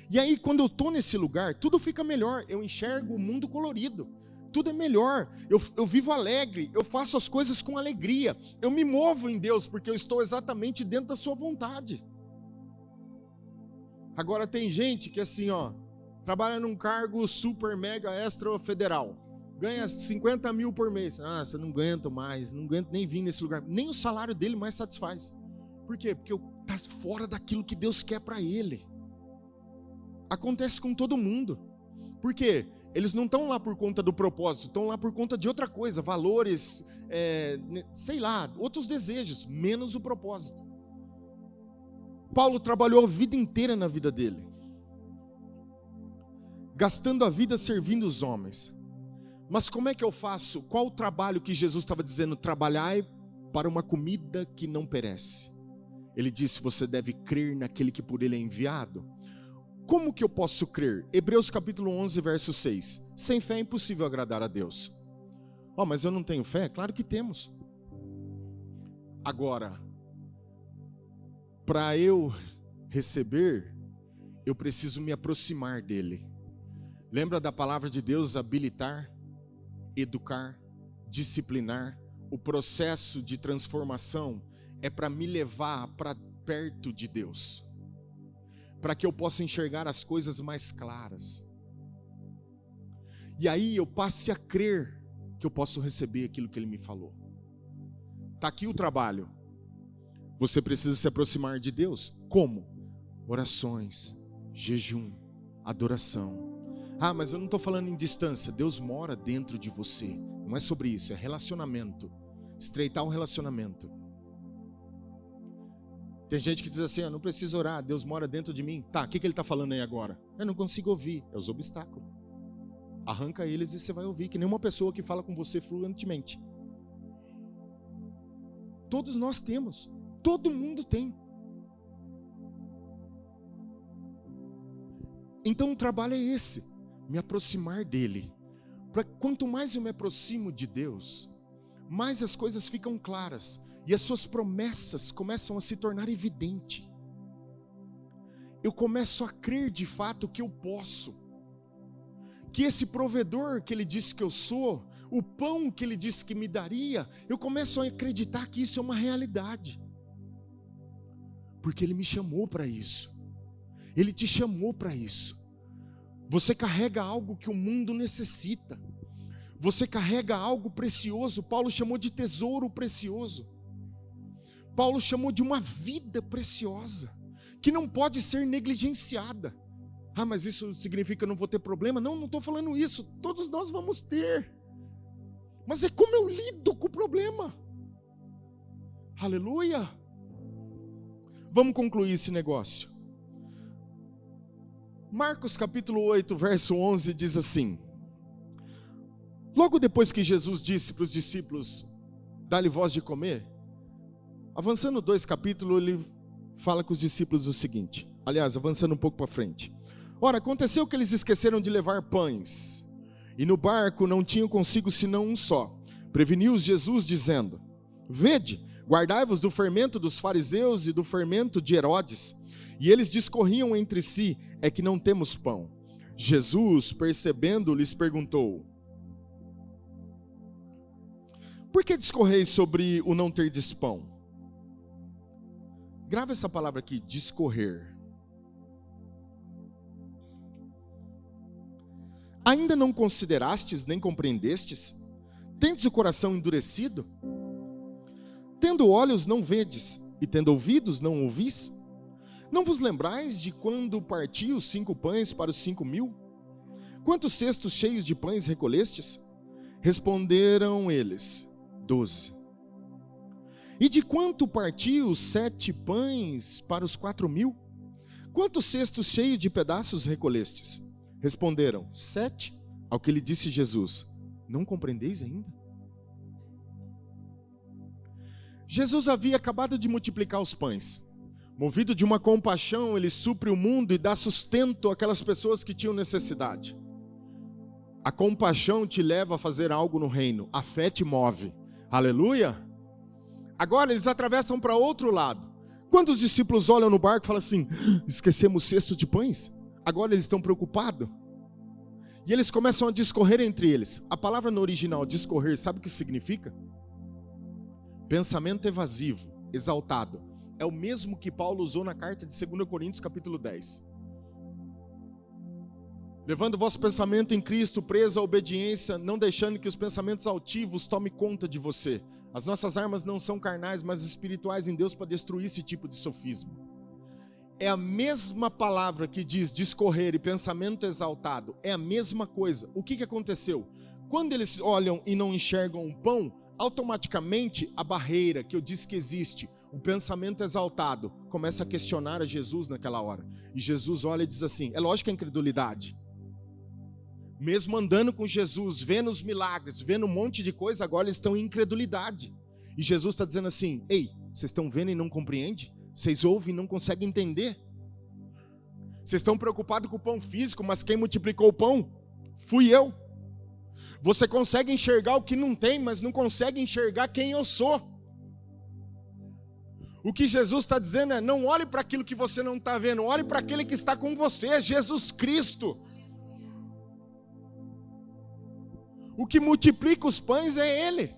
E aí, quando eu estou nesse lugar, tudo fica melhor. Eu enxergo o mundo colorido. Tudo é melhor. Eu vivo alegre. Eu faço as coisas com alegria. Eu me movo em Deus porque eu estou exatamente dentro da sua vontade. Agora tem gente que assim, trabalha num cargo super mega extra federal. Ganha 50 mil por mês. Ah, você não aguenta mais, não aguento nem vir nesse lugar. Nem o salário dele mais satisfaz. Por quê? Porque está fora daquilo que Deus quer para ele. Acontece com todo mundo. Por quê? Eles não estão lá por conta do propósito, estão lá por conta de outra coisa, valores, sei lá, outros desejos, menos o propósito. Paulo trabalhou a vida inteira na vida dele, gastando a vida servindo os homens. Mas como é que eu faço? Qual o trabalho que Jesus estava dizendo? Trabalhai para uma comida que não perece. Ele disse, você deve crer naquele que por ele é enviado. Como que eu posso crer? Hebreus capítulo 11, verso 6. Sem fé é impossível agradar a Deus. Mas eu não tenho fé? Claro que temos. Agora, para eu receber, eu preciso me aproximar dele. Lembra da palavra de Deus, habilitar, educar, disciplinar? O processo de transformação é para me levar para perto de Deus, para que eu possa enxergar as coisas mais claras. E aí eu passe a crer que eu posso receber aquilo que Ele me falou. Está aqui o trabalho. Você precisa se aproximar de Deus. Como? Orações, jejum, adoração. Ah, mas eu não estou falando em distância. Deus mora dentro de você. Não é sobre isso, é relacionamento. Estreitar um relacionamento. Tem gente que diz assim, não preciso orar, Deus mora dentro de mim. Tá, o que Ele está falando aí agora? Eu não consigo ouvir, é os obstáculos. Arranca eles e você vai ouvir, que nem uma pessoa que fala com você fluentemente. Todos nós temos, todo mundo tem. Então o trabalho é esse, me aproximar dEle. Quanto mais eu me aproximo de Deus, mais as coisas ficam claras. E as suas promessas começam a se tornar evidentes. Eu começo a crer de fato que eu posso. Que esse provedor que Ele disse que eu sou, o pão que Ele disse que me daria, eu começo a acreditar que isso é uma realidade. Porque Ele me chamou para isso. Ele te chamou para isso. Você carrega algo que o mundo necessita. Você carrega algo precioso. Paulo chamou de tesouro precioso. Paulo chamou de uma vida preciosa, que não pode ser negligenciada. Ah, mas isso significa que eu não vou ter problema? Não estou falando isso, todos nós vamos ter. Mas é como eu lido com o problema. Aleluia! Vamos concluir esse negócio. Marcos capítulo 8, verso 11 diz assim: Logo depois que Jesus disse para os discípulos, dá-lhe voz de comer, avançando 2 capítulos, ele fala com os discípulos o seguinte, aliás, avançando um pouco para frente. Ora, aconteceu que eles esqueceram de levar pães, e no barco não tinham consigo senão um só. Preveniu-os Jesus dizendo, vede, guardai-vos do fermento dos fariseus e do fermento de Herodes. E eles discorriam entre si, é que não temos pão. Jesus, percebendo, lhes perguntou, por que discorreis sobre o não terdes pão? Grava essa palavra aqui, discorrer. Ainda não considerastes nem compreendestes? Tendes o coração endurecido? Tendo olhos não vedes, e tendo ouvidos não ouvis? Não vos lembrais de quando parti os 5 pães para os 5.000? Quantos cestos cheios de pães recolhestes? Responderam eles, 12. E de quanto parti os 7 pães para os 4.000? Quantos cestos cheios de pedaços recolhestes? Responderam, 7. Ao que lhe disse Jesus, não compreendeis ainda? Jesus havia acabado de multiplicar os pães. Movido de uma compaixão, ele supre o mundo e dá sustento àquelas pessoas que tinham necessidade. A compaixão te leva a fazer algo no reino, a fé te move. Aleluia! Agora eles atravessam para outro lado. Quando os discípulos olham no barco e falam assim, esquecemos o cesto de pães? Agora eles estão preocupados. E eles começam a discorrer entre eles. A palavra no original, discorrer, sabe o que significa? Pensamento evasivo, exaltado. É o mesmo que Paulo usou na carta de 2 Coríntios capítulo 10. Levando o vosso pensamento em Cristo, preso à obediência, não deixando que os pensamentos altivos tomem conta de você. As nossas armas não são carnais, mas espirituais em Deus para destruir esse tipo de sofisma. É a mesma palavra que diz discorrer e pensamento exaltado. É a mesma coisa. O que aconteceu? Quando eles olham e não enxergam um pão, automaticamente a barreira que eu disse que existe, o pensamento exaltado, começa a questionar a Jesus naquela hora. E Jesus olha e diz assim, é lógico que é incredulidade. Mesmo andando com Jesus, vendo os milagres, vendo um monte de coisa, agora eles estão em incredulidade. E Jesus está dizendo assim, ei, vocês estão vendo e não compreendem? Vocês ouvem e não conseguem entender? Vocês estão preocupados com o pão físico, mas quem multiplicou o pão fui eu. Você consegue enxergar o que não tem, mas não consegue enxergar quem eu sou. O que Jesus está dizendo é, não olhe para aquilo que você não está vendo, olhe para aquele que está com você, Jesus Cristo. O que multiplica os pães é Ele.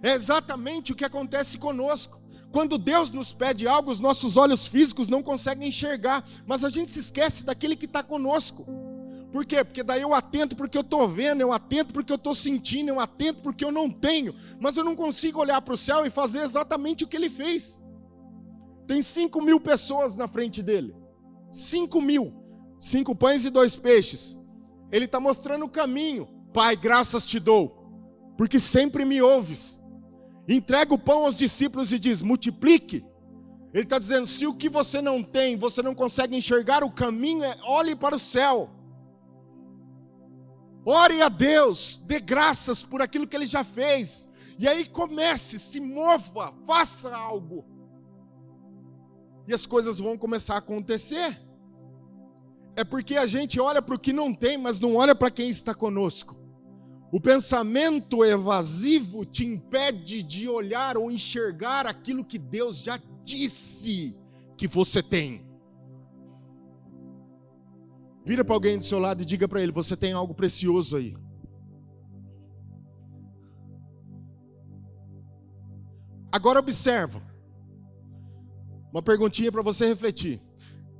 É exatamente o que acontece conosco. Quando Deus nos pede algo, os nossos olhos físicos não conseguem enxergar, mas a gente se esquece daquele que está conosco. Por quê? Porque daí eu atento porque eu estou vendo, eu atento porque eu estou sentindo, eu atento porque eu não tenho, mas eu não consigo olhar para o céu e fazer exatamente o que Ele fez. Tem 5.000 pessoas na frente dele. 5.000. 5 pães e 2 peixes. Ele está mostrando o caminho. Pai, graças te dou, porque sempre me ouves. Entrega o pão aos discípulos e diz, multiplique. Ele está dizendo, se o que você não tem, você não consegue enxergar o caminho, olhe para o céu. Ore a Deus, dê graças por aquilo que Ele já fez. E aí comece, se mova, faça algo. E as coisas vão começar a acontecer. É porque a gente olha para o que não tem, mas não olha para quem está conosco. O pensamento evasivo te impede de olhar ou enxergar aquilo que Deus já disse que você tem. Vira para alguém do seu lado e diga para ele, você tem algo precioso aí. Agora observa. Uma perguntinha para você refletir.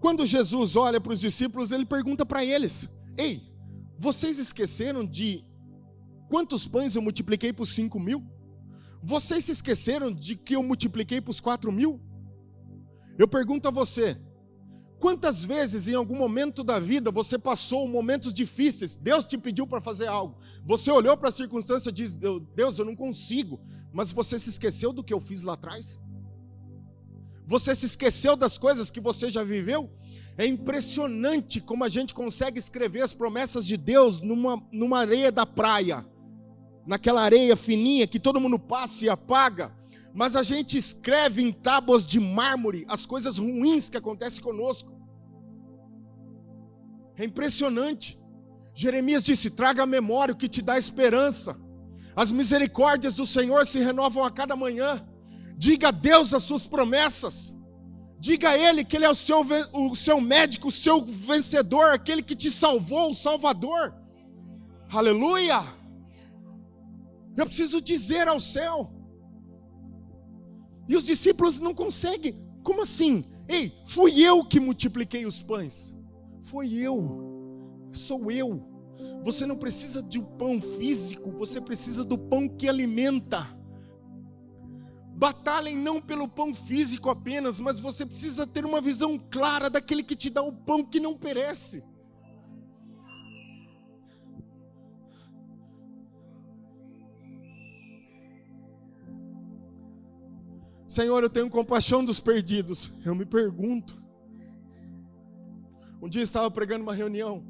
Quando Jesus olha para os discípulos, ele pergunta para eles, ei, vocês esqueceram de quantos pães eu multipliquei para os 5.000? Vocês se esqueceram de que eu multipliquei para os 4.000? Eu pergunto a você, quantas vezes em algum momento da vida você passou momentos difíceis, Deus te pediu para fazer algo, você olhou para a circunstância e disse, Deus, eu não consigo, mas você se esqueceu do que eu fiz lá atrás? Você se esqueceu das coisas que você já viveu? É impressionante como a gente consegue escrever as promessas de Deus numa areia da praia, naquela areia fininha que todo mundo passa e apaga, mas a gente escreve em tábuas de mármore as coisas ruins que acontecem conosco. É impressionante. Jeremias disse: traga a memória o que te dá esperança. As misericórdias do Senhor se renovam a cada manhã. Diga a Deus as suas promessas. Diga a Ele que Ele é o seu médico, o seu vencedor, aquele que te salvou, o Salvador. Aleluia! Eu preciso dizer ao céu. E os discípulos não conseguem. Como assim? Ei, fui eu que multipliquei os pães. Foi eu. Sou eu. Você não precisa de um pão físico, você precisa do pão que alimenta. Batalhem não pelo pão físico apenas, mas você precisa ter uma visão clara daquele que te dá o pão que não perece. Senhor, eu tenho compaixão dos perdidos. Eu me pergunto. Um dia eu estava pregando uma reunião.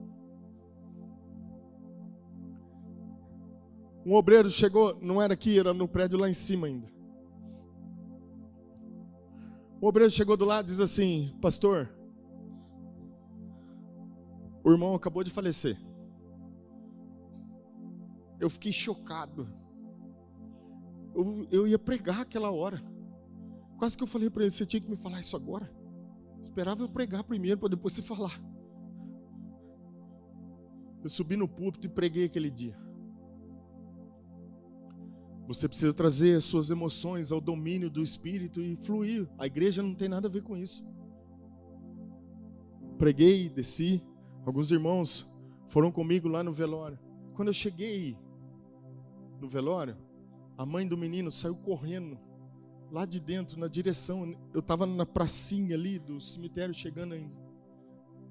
Um obreiro chegou, não era aqui, era no prédio lá em cima ainda. O obreiro chegou do lado e diz assim: pastor, o irmão acabou de falecer. Eu fiquei chocado. Eu ia pregar aquela hora. Quase que eu falei para ele: você tinha que me falar isso agora. Esperava eu pregar primeiro para depois você falar. Eu subi no púlpito e preguei aquele dia. Você precisa trazer as suas emoções ao domínio do Espírito e fluir. A igreja não tem nada a ver com isso. Preguei, desci. Alguns irmãos foram comigo lá no velório. Quando eu cheguei no velório, a mãe do menino saiu correndo lá de dentro, na direção. Eu estava na pracinha ali do cemitério, chegando ainda.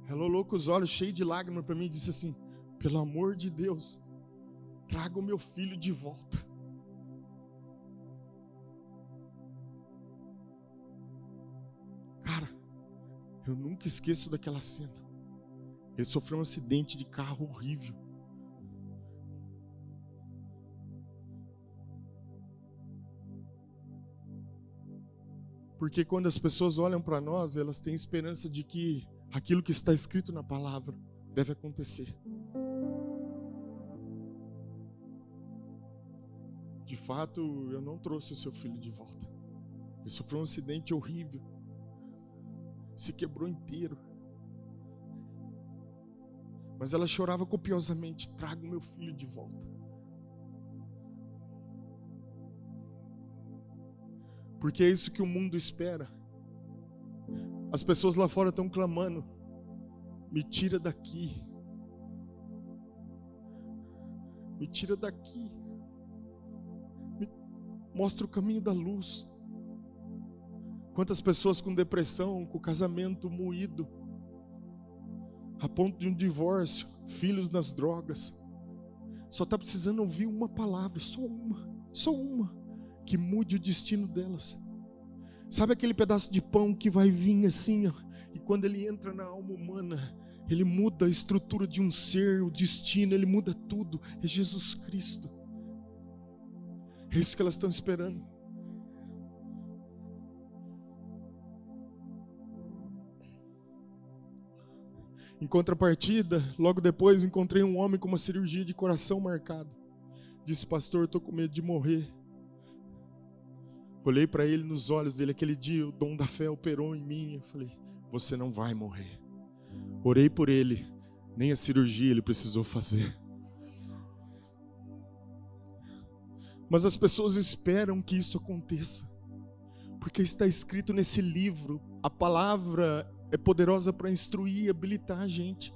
Ela olhou com os olhos cheios de lágrimas para mim e disse assim: pelo amor de Deus, traga o meu filho de volta. Cara, eu nunca esqueço daquela cena. Ele sofreu um acidente de carro horrível. Porque quando as pessoas olham para nós, elas têm esperança de que aquilo que está escrito na palavra deve acontecer. De fato, eu não trouxe o seu filho de volta. Ele sofreu um acidente horrível. Se quebrou inteiro. Mas ela chorava copiosamente: traga o meu filho de volta. Porque é isso que o mundo espera. As pessoas lá fora estão clamando: me tira daqui. Me tira daqui. Me mostra o caminho da luz. Quantas pessoas com depressão, com o casamento moído, a ponto de um divórcio, filhos nas drogas. Só está precisando ouvir uma palavra, só uma, que mude o destino delas. Sabe aquele pedaço de pão que vai vir assim, ó, e quando ele entra na alma humana, ele muda a estrutura de um ser, o destino, ele muda tudo. É Jesus Cristo. É isso que elas estão esperando. Em contrapartida, logo depois encontrei um homem com uma cirurgia de coração marcado. Disse: pastor, eu estou com medo de morrer. Olhei para ele nos olhos dele. Aquele dia o dom da fé operou em mim. Eu falei: você não vai morrer. Orei por ele. Nem a cirurgia ele precisou fazer. Mas as pessoas esperam que isso aconteça, porque está escrito nesse livro. A palavra é poderosa para instruir e habilitar a gente.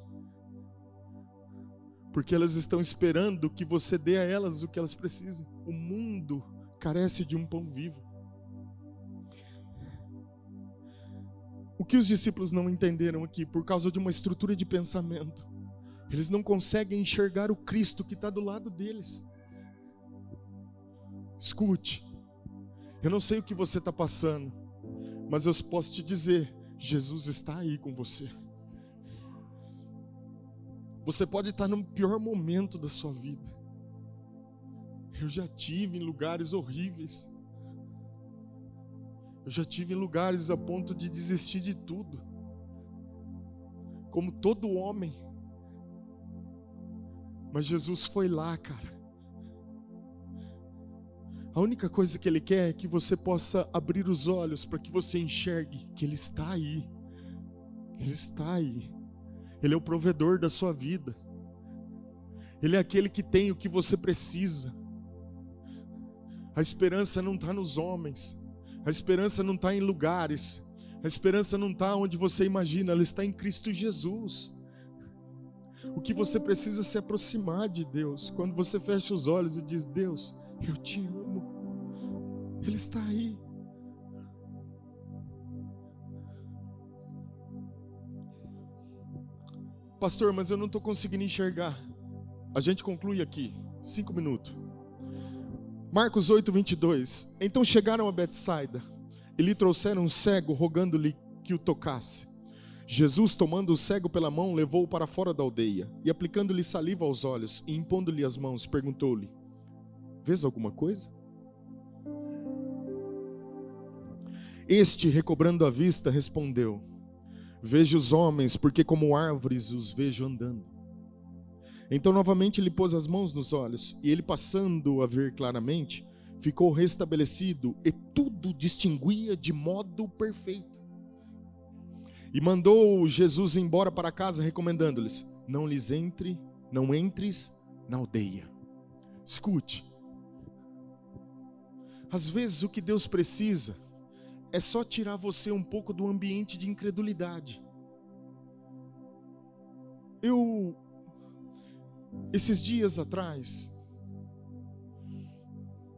Porque elas estão esperando que você dê a elas o que elas precisam. O mundo carece de um pão vivo. O que os discípulos não entenderam aqui, por causa de uma estrutura de pensamento, eles não conseguem enxergar o Cristo que está do lado deles. Escute, eu não sei o que você está passando, mas eu posso te dizer: Jesus está aí com você. Você pode estar no pior momento da sua vida. Eu já tive em lugares horríveis. Eu já tive em lugares a ponto de desistir de tudo. Como todo homem. Mas Jesus foi lá, cara. A única coisa que Ele quer é que você possa abrir os olhos para que você enxergue que Ele está aí. Ele está aí. Ele é o provedor da sua vida. Ele é aquele que tem o que você precisa. A esperança não está nos homens. A esperança não está em lugares. A esperança não está onde você imagina. Ela está em Cristo Jesus. O que você precisa é se aproximar de Deus. Quando você fecha os olhos e diz: Deus, eu te amo. Ele está aí. Pastor, mas eu não estou conseguindo enxergar. A gente conclui aqui, 5 minutos. Marcos 8:22. Então chegaram a Betsaida e lhe trouxeram um cego, rogando-lhe que o tocasse. Jesus, tomando o cego pela mão, levou-o para fora da aldeia e, aplicando-lhe saliva aos olhos e impondo-lhe as mãos, perguntou-lhe: vês alguma coisa? Este, recobrando a vista, respondeu: vejo os homens, porque como árvores os vejo andando. Então novamente lhe pôs as mãos nos olhos, e ele, passando a ver claramente, ficou restabelecido, e tudo distinguia de modo perfeito. E mandou Jesus embora para casa, recomendando-lhes: não entres na aldeia. Escute. Às vezes o que Deus precisa é só tirar você um pouco do ambiente de incredulidade. Esses dias atrás,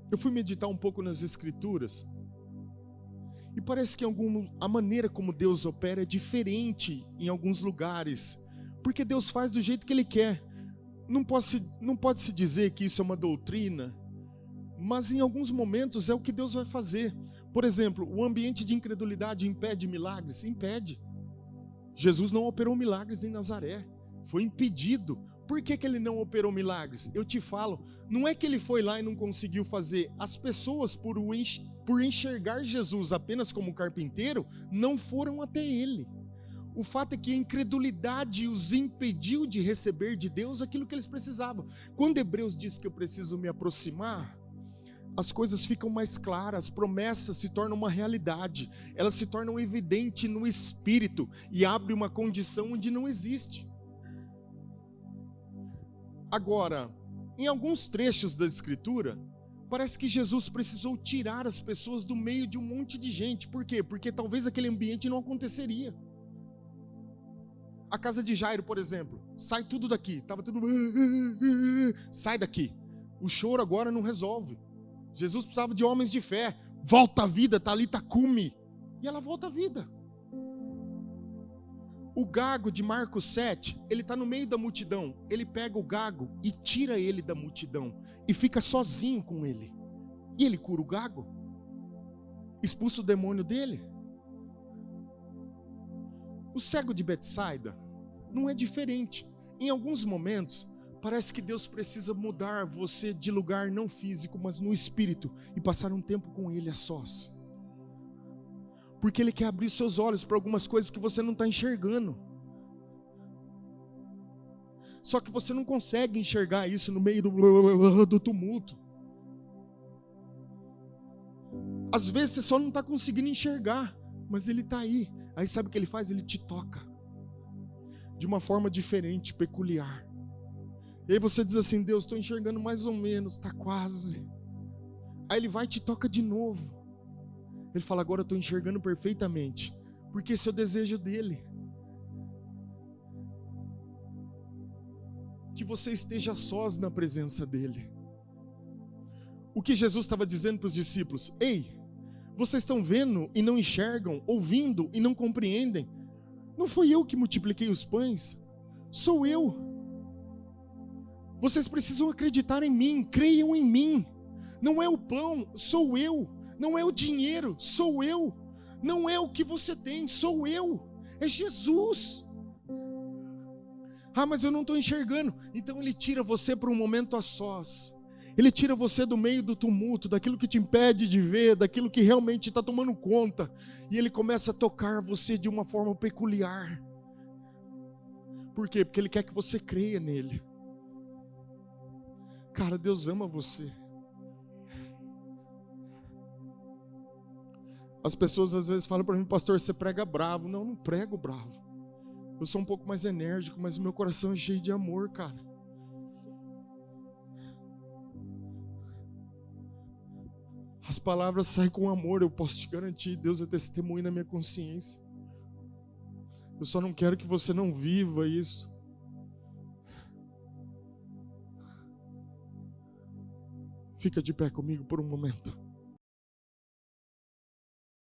eu fui meditar um pouco nas Escrituras, e parece que a maneira como Deus opera é diferente em alguns lugares, porque Deus faz do jeito que Ele quer. Não pode se dizer que isso é uma doutrina, mas em alguns momentos é o que Deus vai fazer. Por exemplo, o ambiente de incredulidade impede milagres? Impede. Jesus não operou milagres em Nazaré, foi impedido. Por que Ele não operou milagres? Eu te falo, não é que Ele foi lá e não conseguiu fazer. As pessoas, por enxergar Jesus apenas como carpinteiro, não foram até Ele. O fato é que a incredulidade os impediu de receber de Deus aquilo que eles precisavam. Quando Hebreus diz que eu preciso me aproximar, as coisas ficam mais claras, as promessas se tornam uma realidade, elas se tornam evidentes no espírito e abre uma condição onde não existe. Agora, em alguns trechos da Escritura, parece que Jesus precisou tirar as pessoas do meio de um monte de gente. Por quê? Porque talvez aquele ambiente não aconteceria. A casa de Jairo, por exemplo, sai tudo daqui, estava tudo... sai daqui. O choro agora não resolve. Jesus precisava de homens de fé. Volta à vida, Talita cumi. E ela volta à vida. O gago de Marcos 7, ele está no meio da multidão. Ele pega o gago e tira ele da multidão. E fica sozinho com ele. E ele cura o gago. Expulsa o demônio dele. O cego de Betsaida não é diferente. Em alguns momentos, parece que Deus precisa mudar você de lugar não físico, mas no espírito, e passar um tempo com Ele a sós. Porque Ele quer abrir seus olhos para algumas coisas que você não está enxergando. Só que você não consegue enxergar isso no meio do tumulto. Às vezes você só não está conseguindo enxergar, mas Ele está aí. Aí sabe o que Ele faz? Ele te toca de uma forma diferente, peculiar. E aí você diz assim: Deus, estou enxergando mais ou menos, está quase. Aí Ele vai e te toca de novo. Ele fala: agora eu estou enxergando perfeitamente, porque esse é o desejo dEle. Que você esteja sós na presença dEle. O que Jesus estava dizendo para os discípulos: ei, vocês estão vendo e não enxergam, ouvindo e não compreendem. Não foi eu que multipliquei os pães, sou eu. Vocês precisam acreditar em mim, creiam em mim. Não é o pão, sou eu. Não é o dinheiro, sou eu. Não é o que você tem, sou eu. É Jesus. Ah, mas eu não estou enxergando. Então Ele tira você para um momento a sós. Ele tira você do meio do tumulto, daquilo que te impede de ver, daquilo que realmente está tomando conta. E Ele começa a tocar você de uma forma peculiar. Por quê? Porque Ele quer que você creia nele. Cara, Deus ama você. As pessoas às vezes falam para mim, pastor, você prega bravo. Não, não prego bravo. Eu sou um pouco mais enérgico, mas o meu coração é cheio de amor, cara. As palavras saem com amor, eu posso te garantir. Deus é testemunho na minha consciência. Eu só não quero que você não viva isso. Fica de pé comigo por um momento.